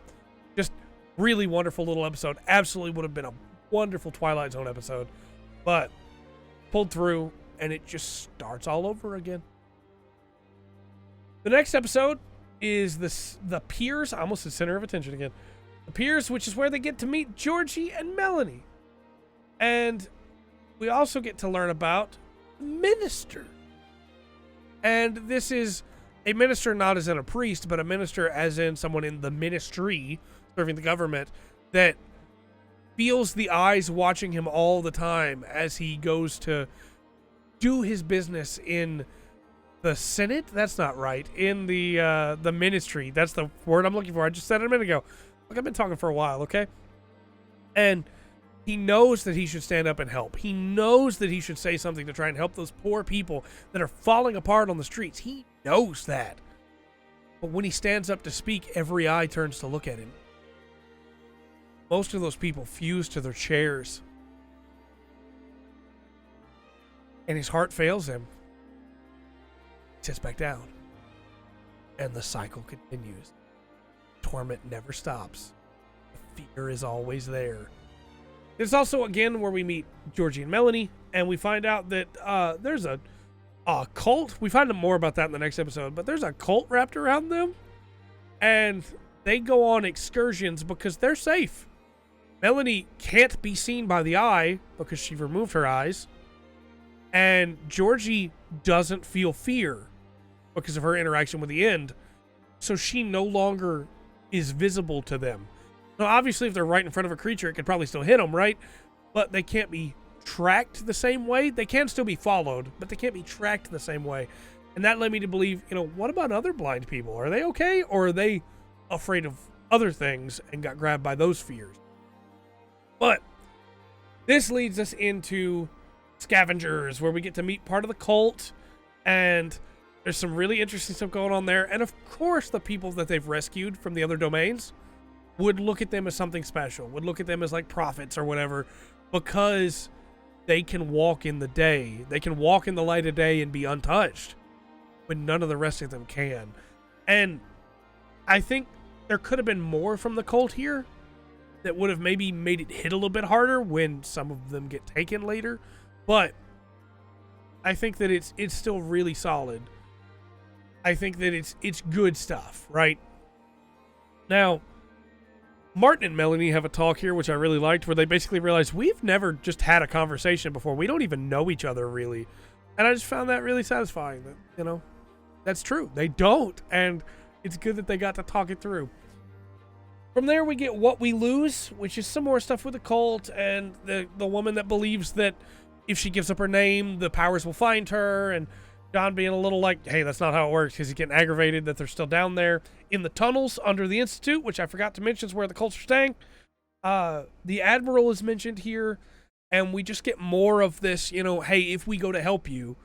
just really wonderful little episode. Absolutely would have been a wonderful Twilight Zone episode, but pulled through, and it just starts all over again. The next episode is the Piers. I almost said Center of Attention again. The Piers, which is where they get to meet Georgie and Melanie. And we also get to learn about the minister. And this is a minister not as in a priest, but a minister as in someone in the ministry, serving the government, that feels the eyes watching him all the time as he goes to do his business in the Senate. That's not right. In the ministry. That's the word I'm looking for. I just said it a minute ago. Look, I've been talking for a while, okay? And he knows that he should stand up and help. He knows that he should say something to try and help those poor people that are falling apart on the streets. He knows that. But when he stands up to speak, every eye turns to look at him. Most of those people fuse to their chairs. And his heart fails him. He sits back down. And the cycle continues. Torment never stops. The fear is always there. It's also, again, where we meet Georgie and Melanie. And we find out that there's a cult. We find out more about that in the next episode. But there's a cult wrapped around them. And they go on excursions because they're safe. Melanie can't be seen by the eye because she removed her eyes. And Georgie doesn't feel fear because of her interaction with the end. So she no longer is visible to them. Now, obviously, if they're right in front of a creature, it could probably still hit them, right? But they can't be tracked the same way. They can still be followed, but they can't be tracked the same way. And that led me to believe, what about other blind people? Are they okay? Or are they afraid of other things and got grabbed by those fears? But this leads us into Scavengers, where we get to meet part of the cult, and there's some really interesting stuff going on there. And of course, the people that they've rescued from the other domains would look at them as something special, would look at them as like prophets or whatever, because they can walk in the day. They can walk in the light of day and be untouched when none of the rest of them can. And I think there could have been more from the cult here that would have maybe made it hit a little bit harder when some of them get taken later. But I think that it's still really solid. I think that it's good stuff, right? Now, Martin and Melanie have a talk here, which I really liked, where they basically realize we've never just had a conversation before. We don't even know each other, really. And I just found that really satisfying. That, you know, that's true. They don't. And it's good that they got to talk it through. From there, we get What We Lose, which is some more stuff with the cult and the woman that believes that if she gives up her name, the powers will find her. And John being a little like, hey, that's not how it works, because he's getting aggravated that they're still down there in the tunnels under the Institute, which I forgot to mention is where the cults are staying. The Admiral is mentioned here, and we just get more of this, you know, hey, if we go to help you,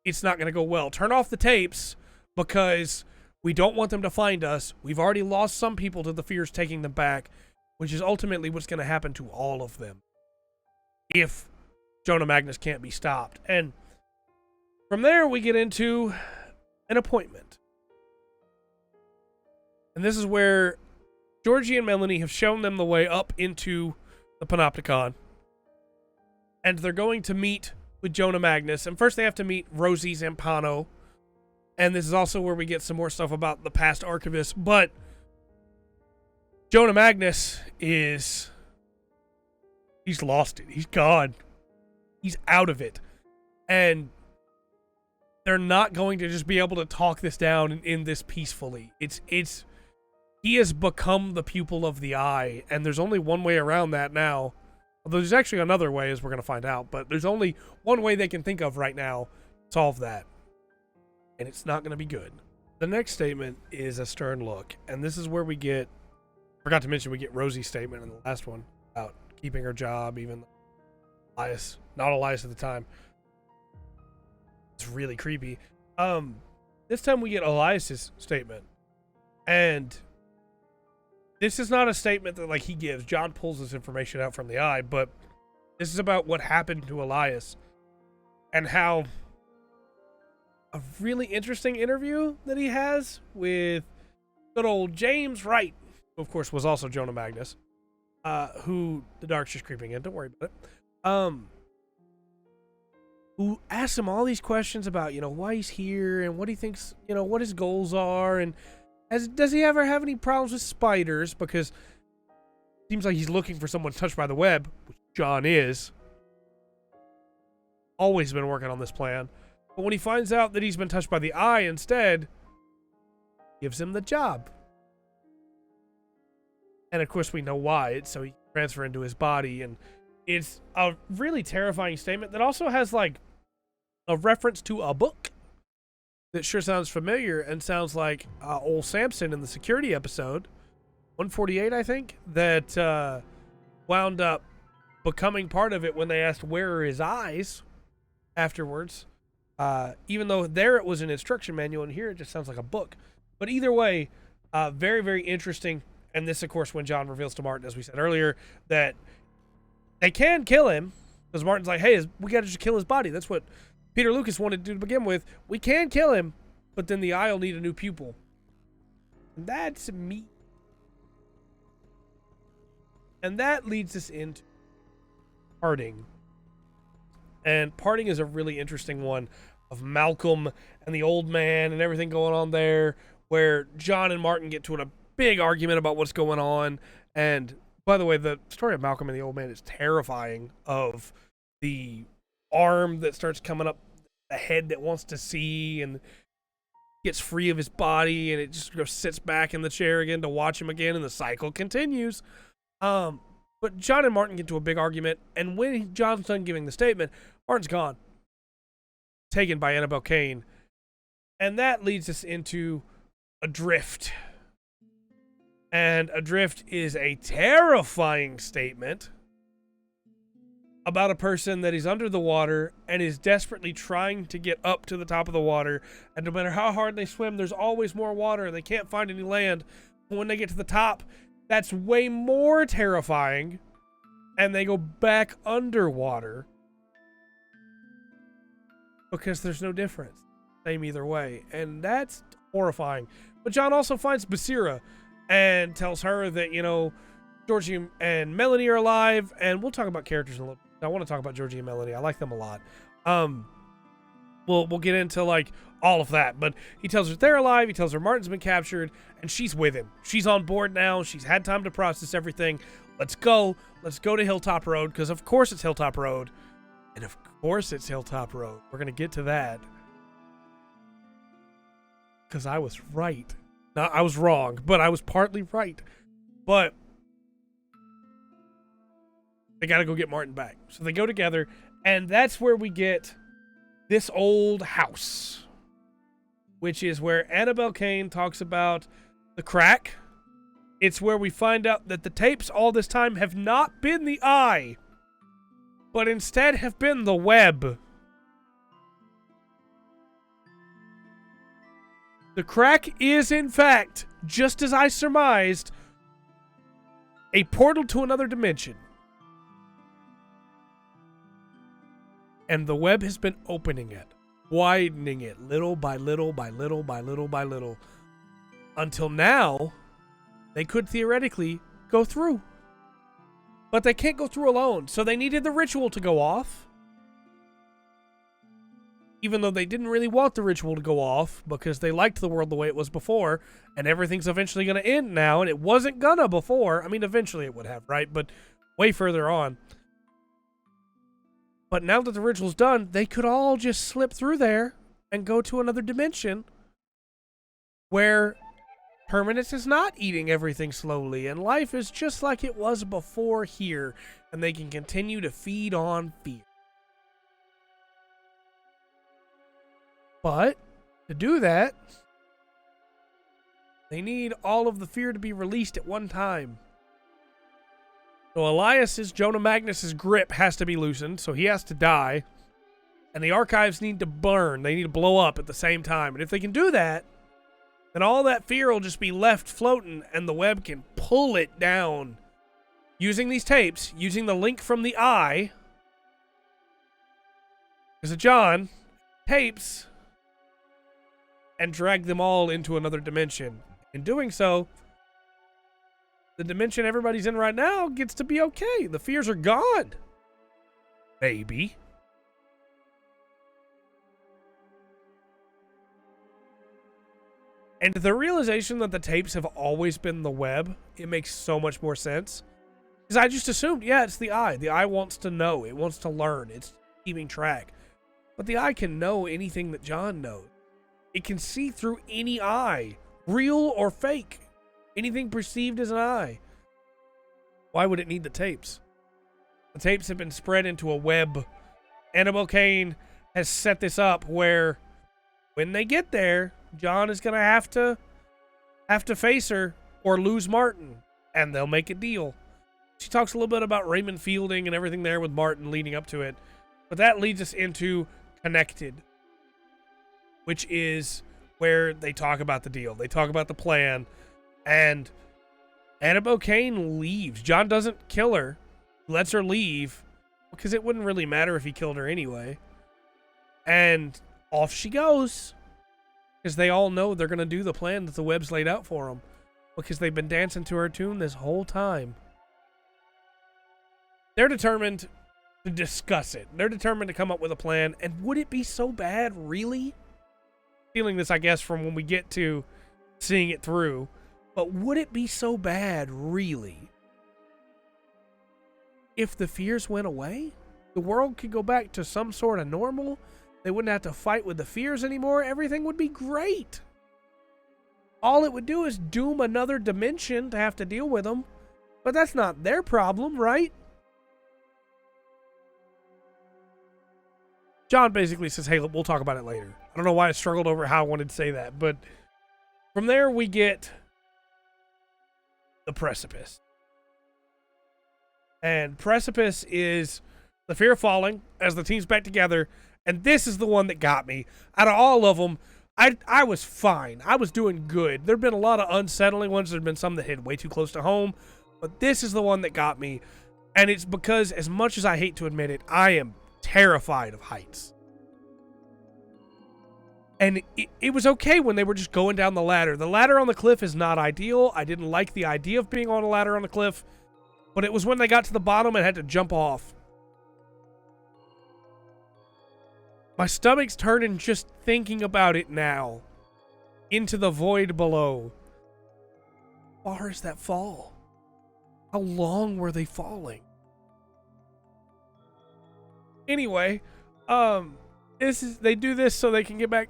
it's not going to go well. Turn off the tapes, because we don't want them to find us. We've already lost some people to the fears taking them back, which is ultimately what's going to happen to all of them if Jonah Magnus can't be stopped. And from there, we get into an appointment. And this is where Georgie and Melanie have shown them the way up into the Panopticon. And they're going to meet with Jonah Magnus. And first they have to meet Rosie Zampano. And this is also where we get some more stuff about the past archivist. But Jonah Magnus he's lost it. He's gone. He's out of it. And they're not going to just be able to talk this down and end this peacefully. He has become the pupil of the eye, and there's only one way around that now. Although there's actually another way, as we're going to find out, but there's only one way they can think of right now to solve that. And it's not going to be good. The next statement is a stern look, and this is where we get, forgot to mention, we get Rosie's statement in the last one about keeping her job, even Elias, not Elias at the time. It's really creepy. This time we get Elias's statement, and this is not a statement that like he gives. John pulls this information out from the eye, but this is about what happened to Elias and how a really interesting interview that he has with good old James Wright, who of course was also Jonah Magnus, who the dark's just creeping in. Don't worry about it. Who asks him all these questions about, you know, why he's here and what he thinks, you know, what his goals are, and does he ever have any problems with spiders? Because it seems like he's looking for someone touched by the web, which John is. Always been working on this plan. But when he finds out that he's been touched by the eye instead, gives him the job. And of course we know why. It's so he can transfer into his body. And it's a really terrifying statement that also has like a reference to a book that sure sounds familiar and sounds like old Samson in the security episode, 148, I think, that wound up becoming part of it when they asked where are his eyes afterwards. Even though there it was an instruction manual, and here it just sounds like a book. But either way, very, very interesting. And this, of course, when John reveals to Martin, as we said earlier, that they can kill him, because Martin's like, hey, we got to just kill his body. That's what Peter Lucas wanted to do to begin with. We can kill him, but then the eye will need a new pupil. And that's me. And that leads us into parting. And parting is a really interesting one of Malcolm and the old man and everything going on there, where John and Martin get to a big argument about what's going on. And by the way, the story of Malcolm and the old man is terrifying, of the arm that starts coming up, the head that wants to see and gets free of his body, and it just goes, sits back in the chair again to watch him again, and the cycle continues. But John and Martin get to a big argument, and when John's done giving the statement, Martin's gone. Taken by Annabelle Kane. And that leads us into Adrift. And Adrift is a terrifying statement about a person that is under the water and is desperately trying to get up to the top of the water. And no matter how hard they swim, there's always more water, and they can't find any land. But when they get to the top, that's way more terrifying. And they go back underwater because there's no difference. Same either way. And that's horrifying. But John also finds Basira and tells her that, you know, Georgie and Melanie are alive. And we'll talk about characters in a little bit. I want to talk about Georgie and Melanie. I like them a lot. We'll get into like all of that. But he tells her they're alive. He tells her Martin's been captured, and she's with him. She's on board now. She's had time to process everything. Let's go. Let's go to Hilltop Road, because of course it's Hilltop Road. And of course it's Hilltop Road. We're going to get to that. Because I was right. No, I was wrong, but I was partly right. But they got to go get Martin back. So they go together, and that's where we get this old house, which is where Annabelle Kane talks about the crack. It's where we find out that the tapes all this time have not been the eye, but instead have been the web. The crack is, in fact, just as I surmised, a portal to another dimension. And the web has been opening it, widening it, little by little by little by little by little, until now, they could theoretically go through. But they can't go through alone, so they needed the ritual to go off. Even though they didn't really want the ritual to go off, because they liked the world the way it was before, and everything's eventually going to end now, and it wasn't gonna before. I mean, eventually it would have, right? But way further on. But now that the ritual's done, they could all just slip through there and go to another dimension where permanence is not eating everything slowly, and life is just like it was before here, and they can continue to feed on fear. But to do that, they need all of the fear to be released at one time. So Elias's, Jonah Magnus's grip has to be loosened, so he has to die. And the archives need to burn. They need to blow up at the same time. And if they can do that, then all that fear will just be left floating, and the web can pull it down. Using these tapes, using the link from the eye, because of John, tapes, and drag them all into another dimension. In doing so, the dimension everybody's in right now gets to be okay. The fears are gone. Maybe. And the realization that the tapes have always been the web, it makes so much more sense. Because I just assumed, yeah, it's the eye. The eye wants to know. It wants to learn. It's keeping track. But the eye can know anything that John knows. It can see through any eye, real or fake. Anything perceived as an eye. Why would it need the tapes? The tapes have been spread into a web. Annabelle Kane has set this up where when they get there, John is going to have to face her or lose Martin, and they'll make a deal. She talks a little bit about Raymond Fielding and everything there with Martin leading up to it. But that leads us into Connected, which is where they talk about the deal. They talk about the plan, and Annabelle Kane leaves. John doesn't kill her, lets her leave, because it wouldn't really matter if he killed her anyway. And off she goes, because they all know they're going to do the plan that the web's laid out for them, because they've been dancing to her tune this whole time. They're determined to discuss it. They're determined to come up with a plan, and would it be so bad, really? Feeling this, I guess, from when we get to seeing it through. But would it be so bad, really? If the fears went away? The world could go back to some sort of normal? They wouldn't have to fight with the fears anymore? Everything would be great. All it would do is doom another dimension to have to deal with them. But that's not their problem, right? John basically says, hey, we'll talk about it later. I don't know why I struggled over how I wanted to say that, but from there we get the precipice. And precipice is the fear of falling as the team's back together, and this is the one that got me. Out of all of them, I was fine. I was doing good. There have been a lot of unsettling ones. There have been some that hit way too close to home, but this is the one that got me, and it's because, as much as I hate to admit it, I am terrified of heights. And it was okay when they were just going down the ladder. The ladder on the cliff is not ideal. I didn't like the idea of being on a ladder on the cliff. But it was when they got to the bottom and had to jump off. My stomach's turning just thinking about it now. Into the void below. How far is that fall? How long were they falling? Anyway, they do this so they can get back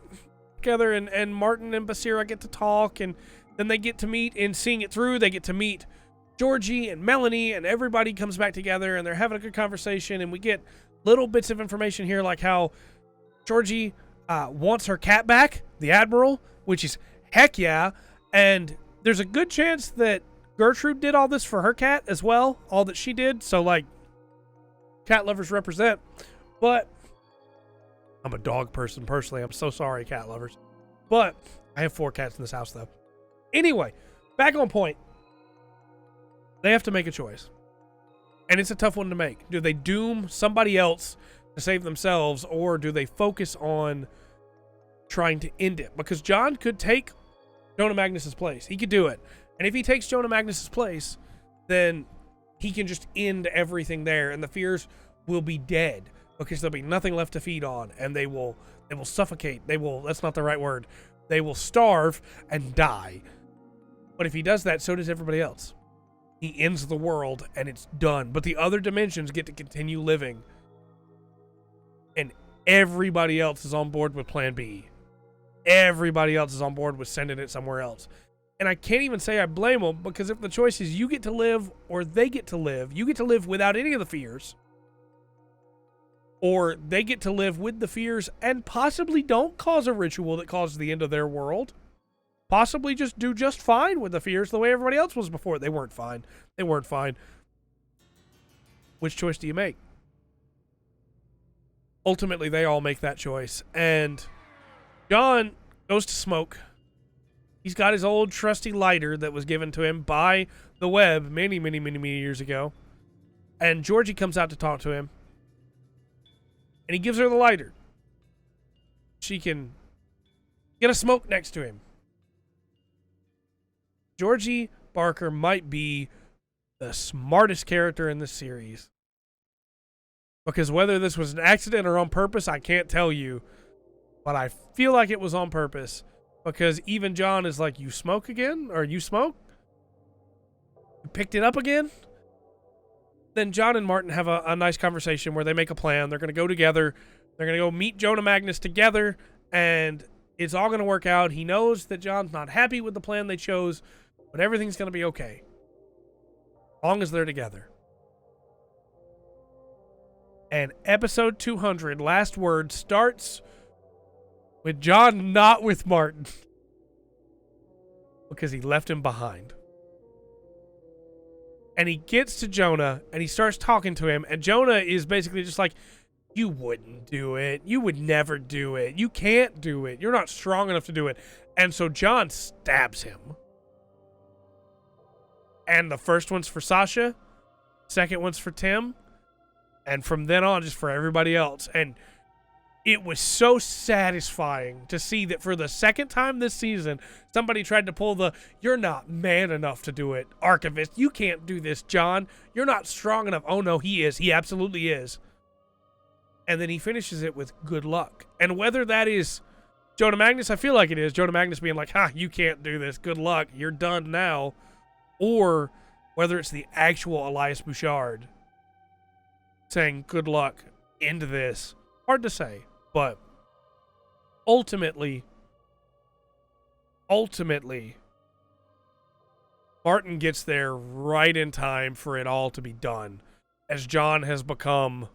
together, and Martin and Basira get to talk, and then they get to meet, and seeing it through, they get to meet Georgie and Melanie, and everybody comes back together, and they're having a good conversation, and we get little bits of information here, like how Georgie wants her cat back, the Admiral, which is heck yeah, and there's a good chance that Gertrude did all this for her cat as well, all that she did, so like, cat lovers represent. But I'm a dog person personally. I'm so sorry, cat lovers. But I have 4 cats in this house, though. Anyway, back on point. They have to make a choice. And it's a tough one to make. Do they doom somebody else to save themselves, or do they focus on trying to end it? Because John could take Jonah Magnus's place. He could do it. And if he takes Jonah Magnus's place, then he can just end everything there, and the fears will be dead. Because there'll be nothing left to feed on, and they will suffocate. That's not the right word. They will starve and die. But if he does that, so does everybody else. He ends the world, and it's done. But the other dimensions get to continue living. And everybody else is on board with Plan B. Everybody else is on board with sending it somewhere else. And I can't even say I blame them, because if the choice is you get to live or they get to live, you get to live without any of the fears. Or they get to live with the fears and possibly don't cause a ritual that causes the end of their world. Possibly just do just fine with the fears the way everybody else was before. They weren't fine. They weren't fine. Which choice do you make? Ultimately, they all make that choice. And John goes to smoke. He's got his old trusty lighter that was given to him by the web many, many, many, many years ago. And Georgie comes out to talk to him. And he gives her the lighter. She can get a smoke next to him. Georgie Barker might be the smartest character in this series. Because whether this was an accident or on purpose, I can't tell you. But I feel like it was on purpose. Because even John is like, you smoke again? Or you smoke? You picked it up again? Then John and Martin have a nice conversation where they make a plan. They're going to go together. They're going to go meet Jonah Magnus together, and it's all going to work out. He knows that John's not happy with the plan they chose, but everything's going to be okay. As long as they're together. And episode 200, Last Word, starts with John not with Martin. Because he left him behind. And he gets to Jonah, and he starts talking to him, and Jonah is basically just like, you wouldn't do it. You would never do it. You can't do it. You're not strong enough to do it. And so John stabs him. And the first one's for Sasha, second one's for Tim, and from then on, just for everybody else. And it was so satisfying to see that for the second time this season, somebody tried to pull the, you're not man enough to do it, Archivist. You can't do this, John. You're not strong enough. Oh, no, he is. He absolutely is. And then he finishes it with good luck. And whether that is Jonah Magnus, I feel like it is. Jonah Magnus being like, you can't do this. Good luck. You're done now. Or whether it's the actual Elias Bouchard saying, good luck, end this. Hard to say. But ultimately, Martin gets there right in time for it all to be done, as John has become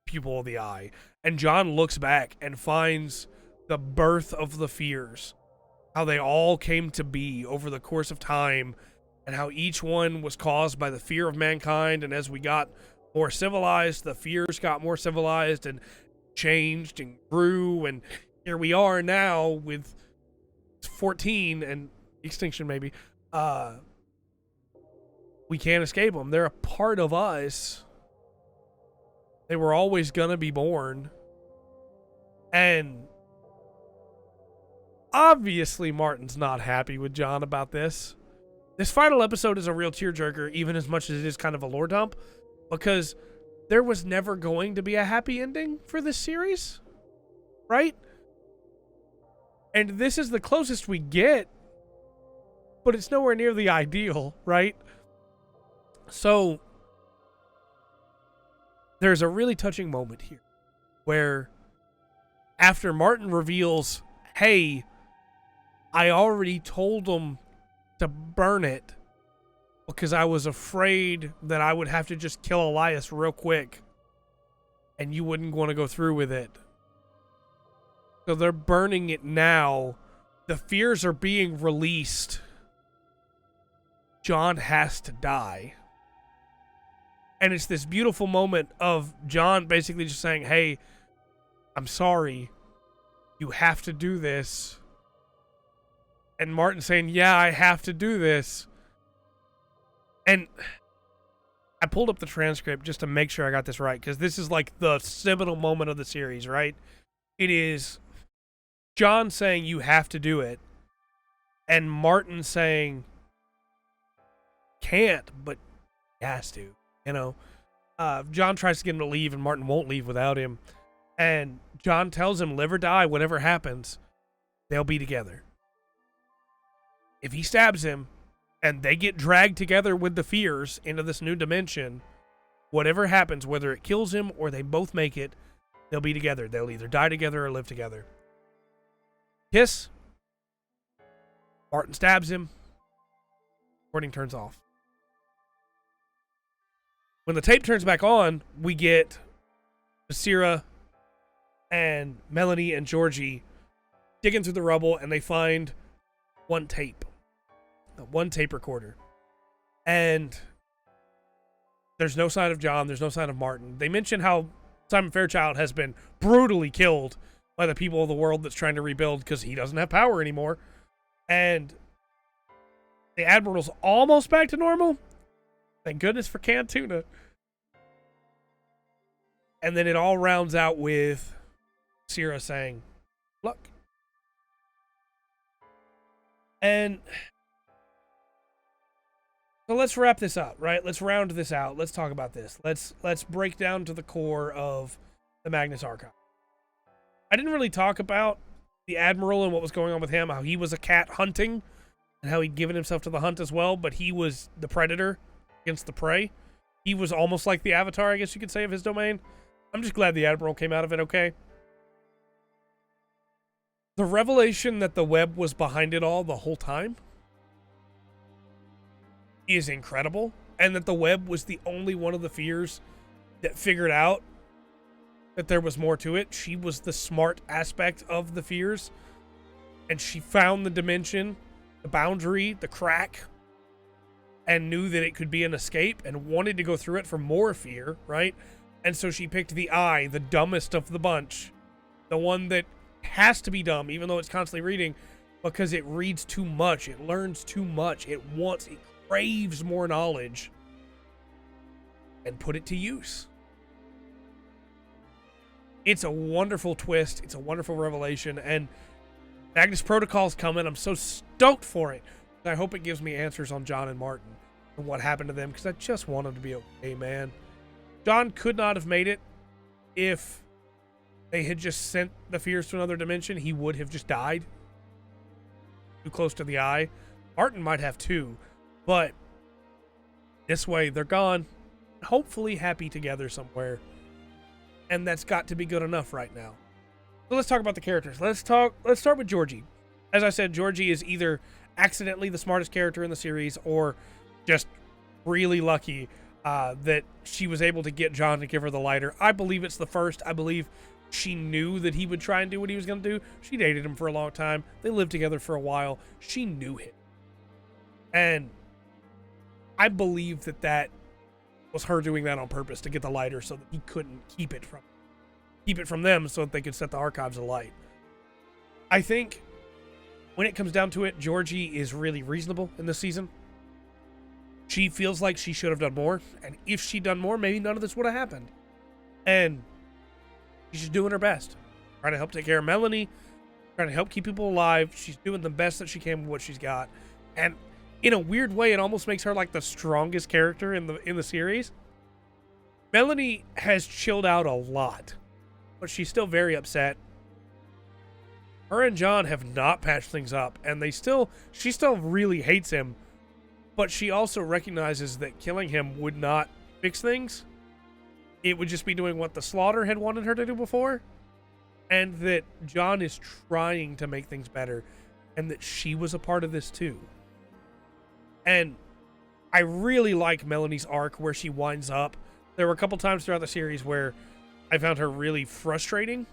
pupil of the eye. And John looks back and finds the birth of the fears, how they all came to be over the course of time, and how each one was caused by the fear of mankind. And as we got more civilized, the fears got more civilized and changed and grew, and here we are now with 14 and extinction maybe. We can't escape them. They're a part of us. They were always gonna be born. And obviously Martin's not happy with John about this. This final episode is a real tearjerker, even as much as it is kind of a lore dump, because there was never going to be a happy ending for this series. right? And this is the closest we get, but it's nowhere near the ideal, right? So there's a really touching moment here where after Martin reveals, hey, I already told them to burn it because I was afraid that I would have to just kill Elias real quick and you wouldn't want to go through with it. So they're burning it now. The fears are being released. John has to die. And it's this beautiful moment of John basically just saying, hey, I'm sorry. You have to do this. And Martin saying, yeah, I have to do this. And I pulled up the transcript just to make sure I got this right, because this is like the seminal moment of the series, right? It is John saying, you have to do it. And Martin saying, can't, but he has to. You know, John tries to get him to leave, and Martin won't leave without him. And John tells him, live or die, whatever happens, they'll be together. If he stabs him, and they get dragged together with the fears into this new dimension, whatever happens, whether it kills him or they both make it, they'll be together. They'll either die together or live together. Kiss. Martin stabs him. Recording turns off. When the tape turns back on, we get Basira and Melanie and Georgie digging through the rubble, and they find one tape recorder. And there's no sign of John. There's no sign of Martin. They mention how Simon Fairchild has been brutally killed by the people of the world that's trying to rebuild because he doesn't have power anymore. And the Admiral's almost back to normal. Thank goodness for canned tuna. And then it all rounds out with Sierra saying, look. And so let's wrap this up, right? Let's round this out. Let's talk about this. Let's break down to the core of the Magnus archive. I didn't really talk about the Admiral and what was going on with him, how he was a cat hunting, and how he'd given himself to the hunt as well, but he was the predator against the prey. He was almost like the Avatar, I guess you could say, of his domain. I'm just glad the Admiral came out of it okay. The revelation that the web was behind it all the whole time is incredible, and that the web was the only one of the fears that figured out that there was more to it. She was the smart aspect of the fears, and she found the dimension, the boundary, the crack, and knew that it could be an escape and wanted to go through it for more fear, right? And so she picked the eye, the dumbest of the bunch, the one that has to be dumb, even though it's constantly reading, because it reads too much, it learns too much, it craves more knowledge, and put it to use. It's a wonderful twist. It's a wonderful revelation, and Magnus Protocol's coming. I'm so stoked for it. I hope it gives me answers on John and Martin and what happened to them, because I just want them to be okay, man. John could not have made it if they had just sent the fears to another dimension. He would have just died too close to the eye. Martin might have too, but this way they're gone, hopefully happy together somewhere, and that's got to be good enough right now. So let's talk about the characters. Let's start with Georgie. As I said, Georgie is either accidentally the smartest character in the series or just really lucky that she was able to get John to give her the lighter. I believe it's the first. I believe she knew that he would try and do what he was going to do. She dated him for a long time. They lived together for a while. She knew him. And I believe that was her doing that on purpose to get the lighter so that he couldn't keep it from them so that they could set the archives alight. I think when it comes down to it, Georgie is really reasonable in this season. She feels like she should have done more, and if she'd done more, maybe none of this would have happened. And she's just doing her best. Trying to help take care of Melanie, trying to help keep people alive. She's doing the best that she can with what she's got. And in a weird way, it almost makes her like the strongest character in the series. Melanie has chilled out a lot, but she's still very upset. her and John have not patched things up, and she still really hates him, but she also recognizes that killing him would not fix things. It would just be doing what the Slaughter had wanted her to do before, and that John is trying to make things better, and that she was a part of this too. And I really like Melanie's arc where she winds up. There were a couple times throughout the series where I found her really frustrating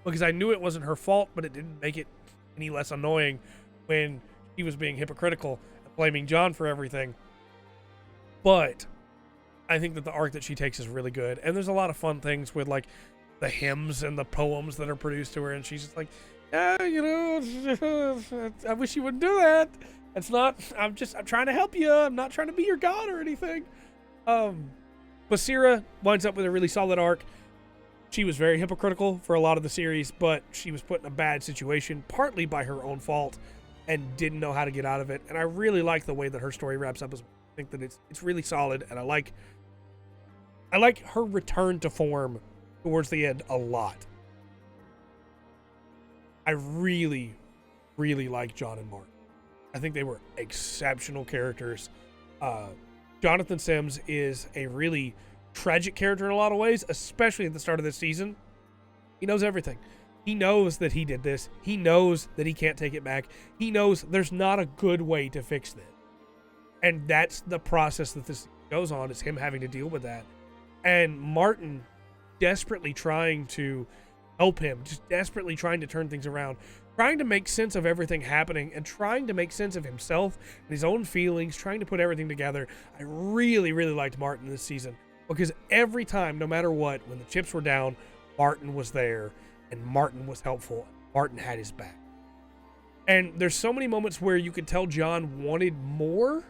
because I knew it wasn't her fault, but it didn't make it any less annoying when she was being hypocritical and blaming John for everything. But I think that the arc that she takes is really good. And there's a lot of fun things with like the hymns and the poems that are produced to her. And she's just like, yeah, you know, I wish you wouldn't do that. It's not, I'm trying to help you. I'm not trying to be your god or anything. Basira winds up with a really solid arc. She was very hypocritical for a lot of the series, but she was put in a bad situation, partly by her own fault, and didn't know how to get out of it. And I really like the way that her story wraps up as well. I think that it's really solid, and I like her return to form towards the end a lot. I really, really like John and Martin. I think they were exceptional characters. Jonathan Sims is a really tragic character in a lot of ways, especially at the start of this season. He knows everything. He knows that he did this. He knows that he can't take it back. He knows there's not a good way to fix this. And that's the process that this goes on, is him having to deal with that. And Martin desperately trying to help him, just desperately trying to turn things around, trying to make sense of everything happening, and trying to make sense of himself and his own feelings, trying to put everything together. I really, really liked Martin this season, because every time, no matter what, when the chips were down, Martin was there, and Martin was helpful. Martin had his back. And there's so many moments where you could tell John wanted more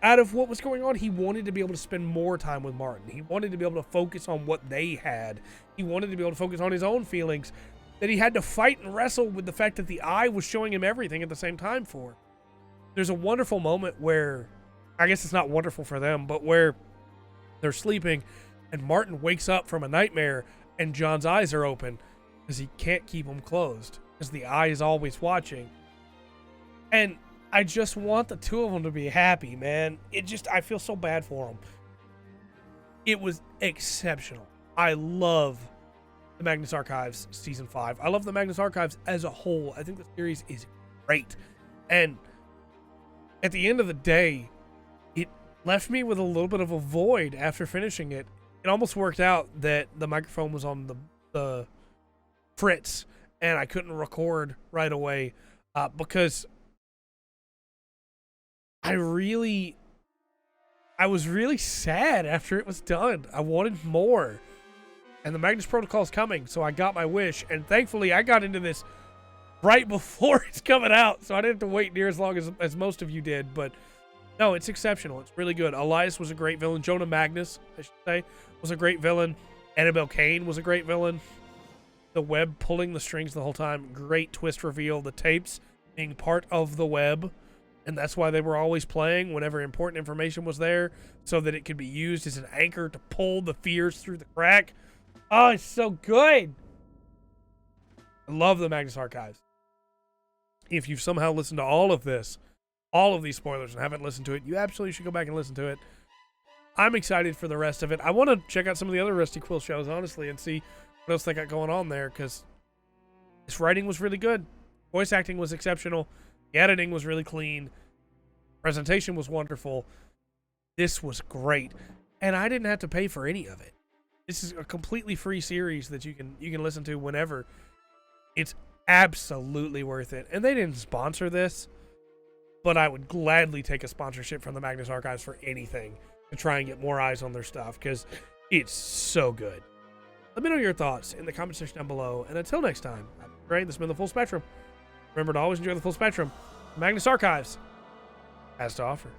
out of what was going on. He wanted to be able to spend more time with Martin. He wanted to be able to focus on what they had. He wanted to be able to focus on his own feelings that he had to fight and wrestle with the fact that the eye was showing him everything at the same time for. There's a wonderful moment where, I guess it's not wonderful for them, but where they're sleeping and Martin wakes up from a nightmare and John's eyes are open because he can't keep them closed because the eye is always watching. And I just want the two of them to be happy, man. I feel so bad for them. It was exceptional. I love the Magnus Archives Season 5. I love the Magnus Archives as a whole. I think the series is great. And at the end of the day, it left me with a little bit of a void after finishing it. It almost worked out that the microphone was on the fritz and I couldn't record right away because I was really sad after it was done. I wanted more. And the Magnus Protocol is coming, so I got my wish. And thankfully, I got into this right before it's coming out, so I didn't have to wait near as long as most of you did. But no, it's exceptional. It's really good. Elias was a great villain. Jonah Magnus, I should say, was a great villain. Annabelle Cain was a great villain. The web pulling the strings the whole time. Great twist reveal. The tapes being part of the web. And that's why they were always playing whenever important information was there, so that it could be used as an anchor to pull the fears through the crack. Oh, it's so good. I love the Magnus Archives. If you've somehow listened to all of this, all of these spoilers, and haven't listened to it, you absolutely should go back and listen to it. I'm excited for the rest of it. I want to check out some of the other Rusty Quill shows, honestly, and see what else they got going on there, because this writing was really good. Voice acting was exceptional. The editing was really clean. Presentation was wonderful. This was great. And I didn't have to pay for any of it. This is a completely free series that you can listen to whenever. It's absolutely worth it. And they didn't sponsor this, but I would gladly take a sponsorship from the Magnus Archives for anything to try and get more eyes on their stuff, because it's so good. Let me know your thoughts in the comment section down below. And until next time, I've been Ray. This has been The Full Spectrum. Remember to always enjoy the full spectrum. Magnus Archives has to offer.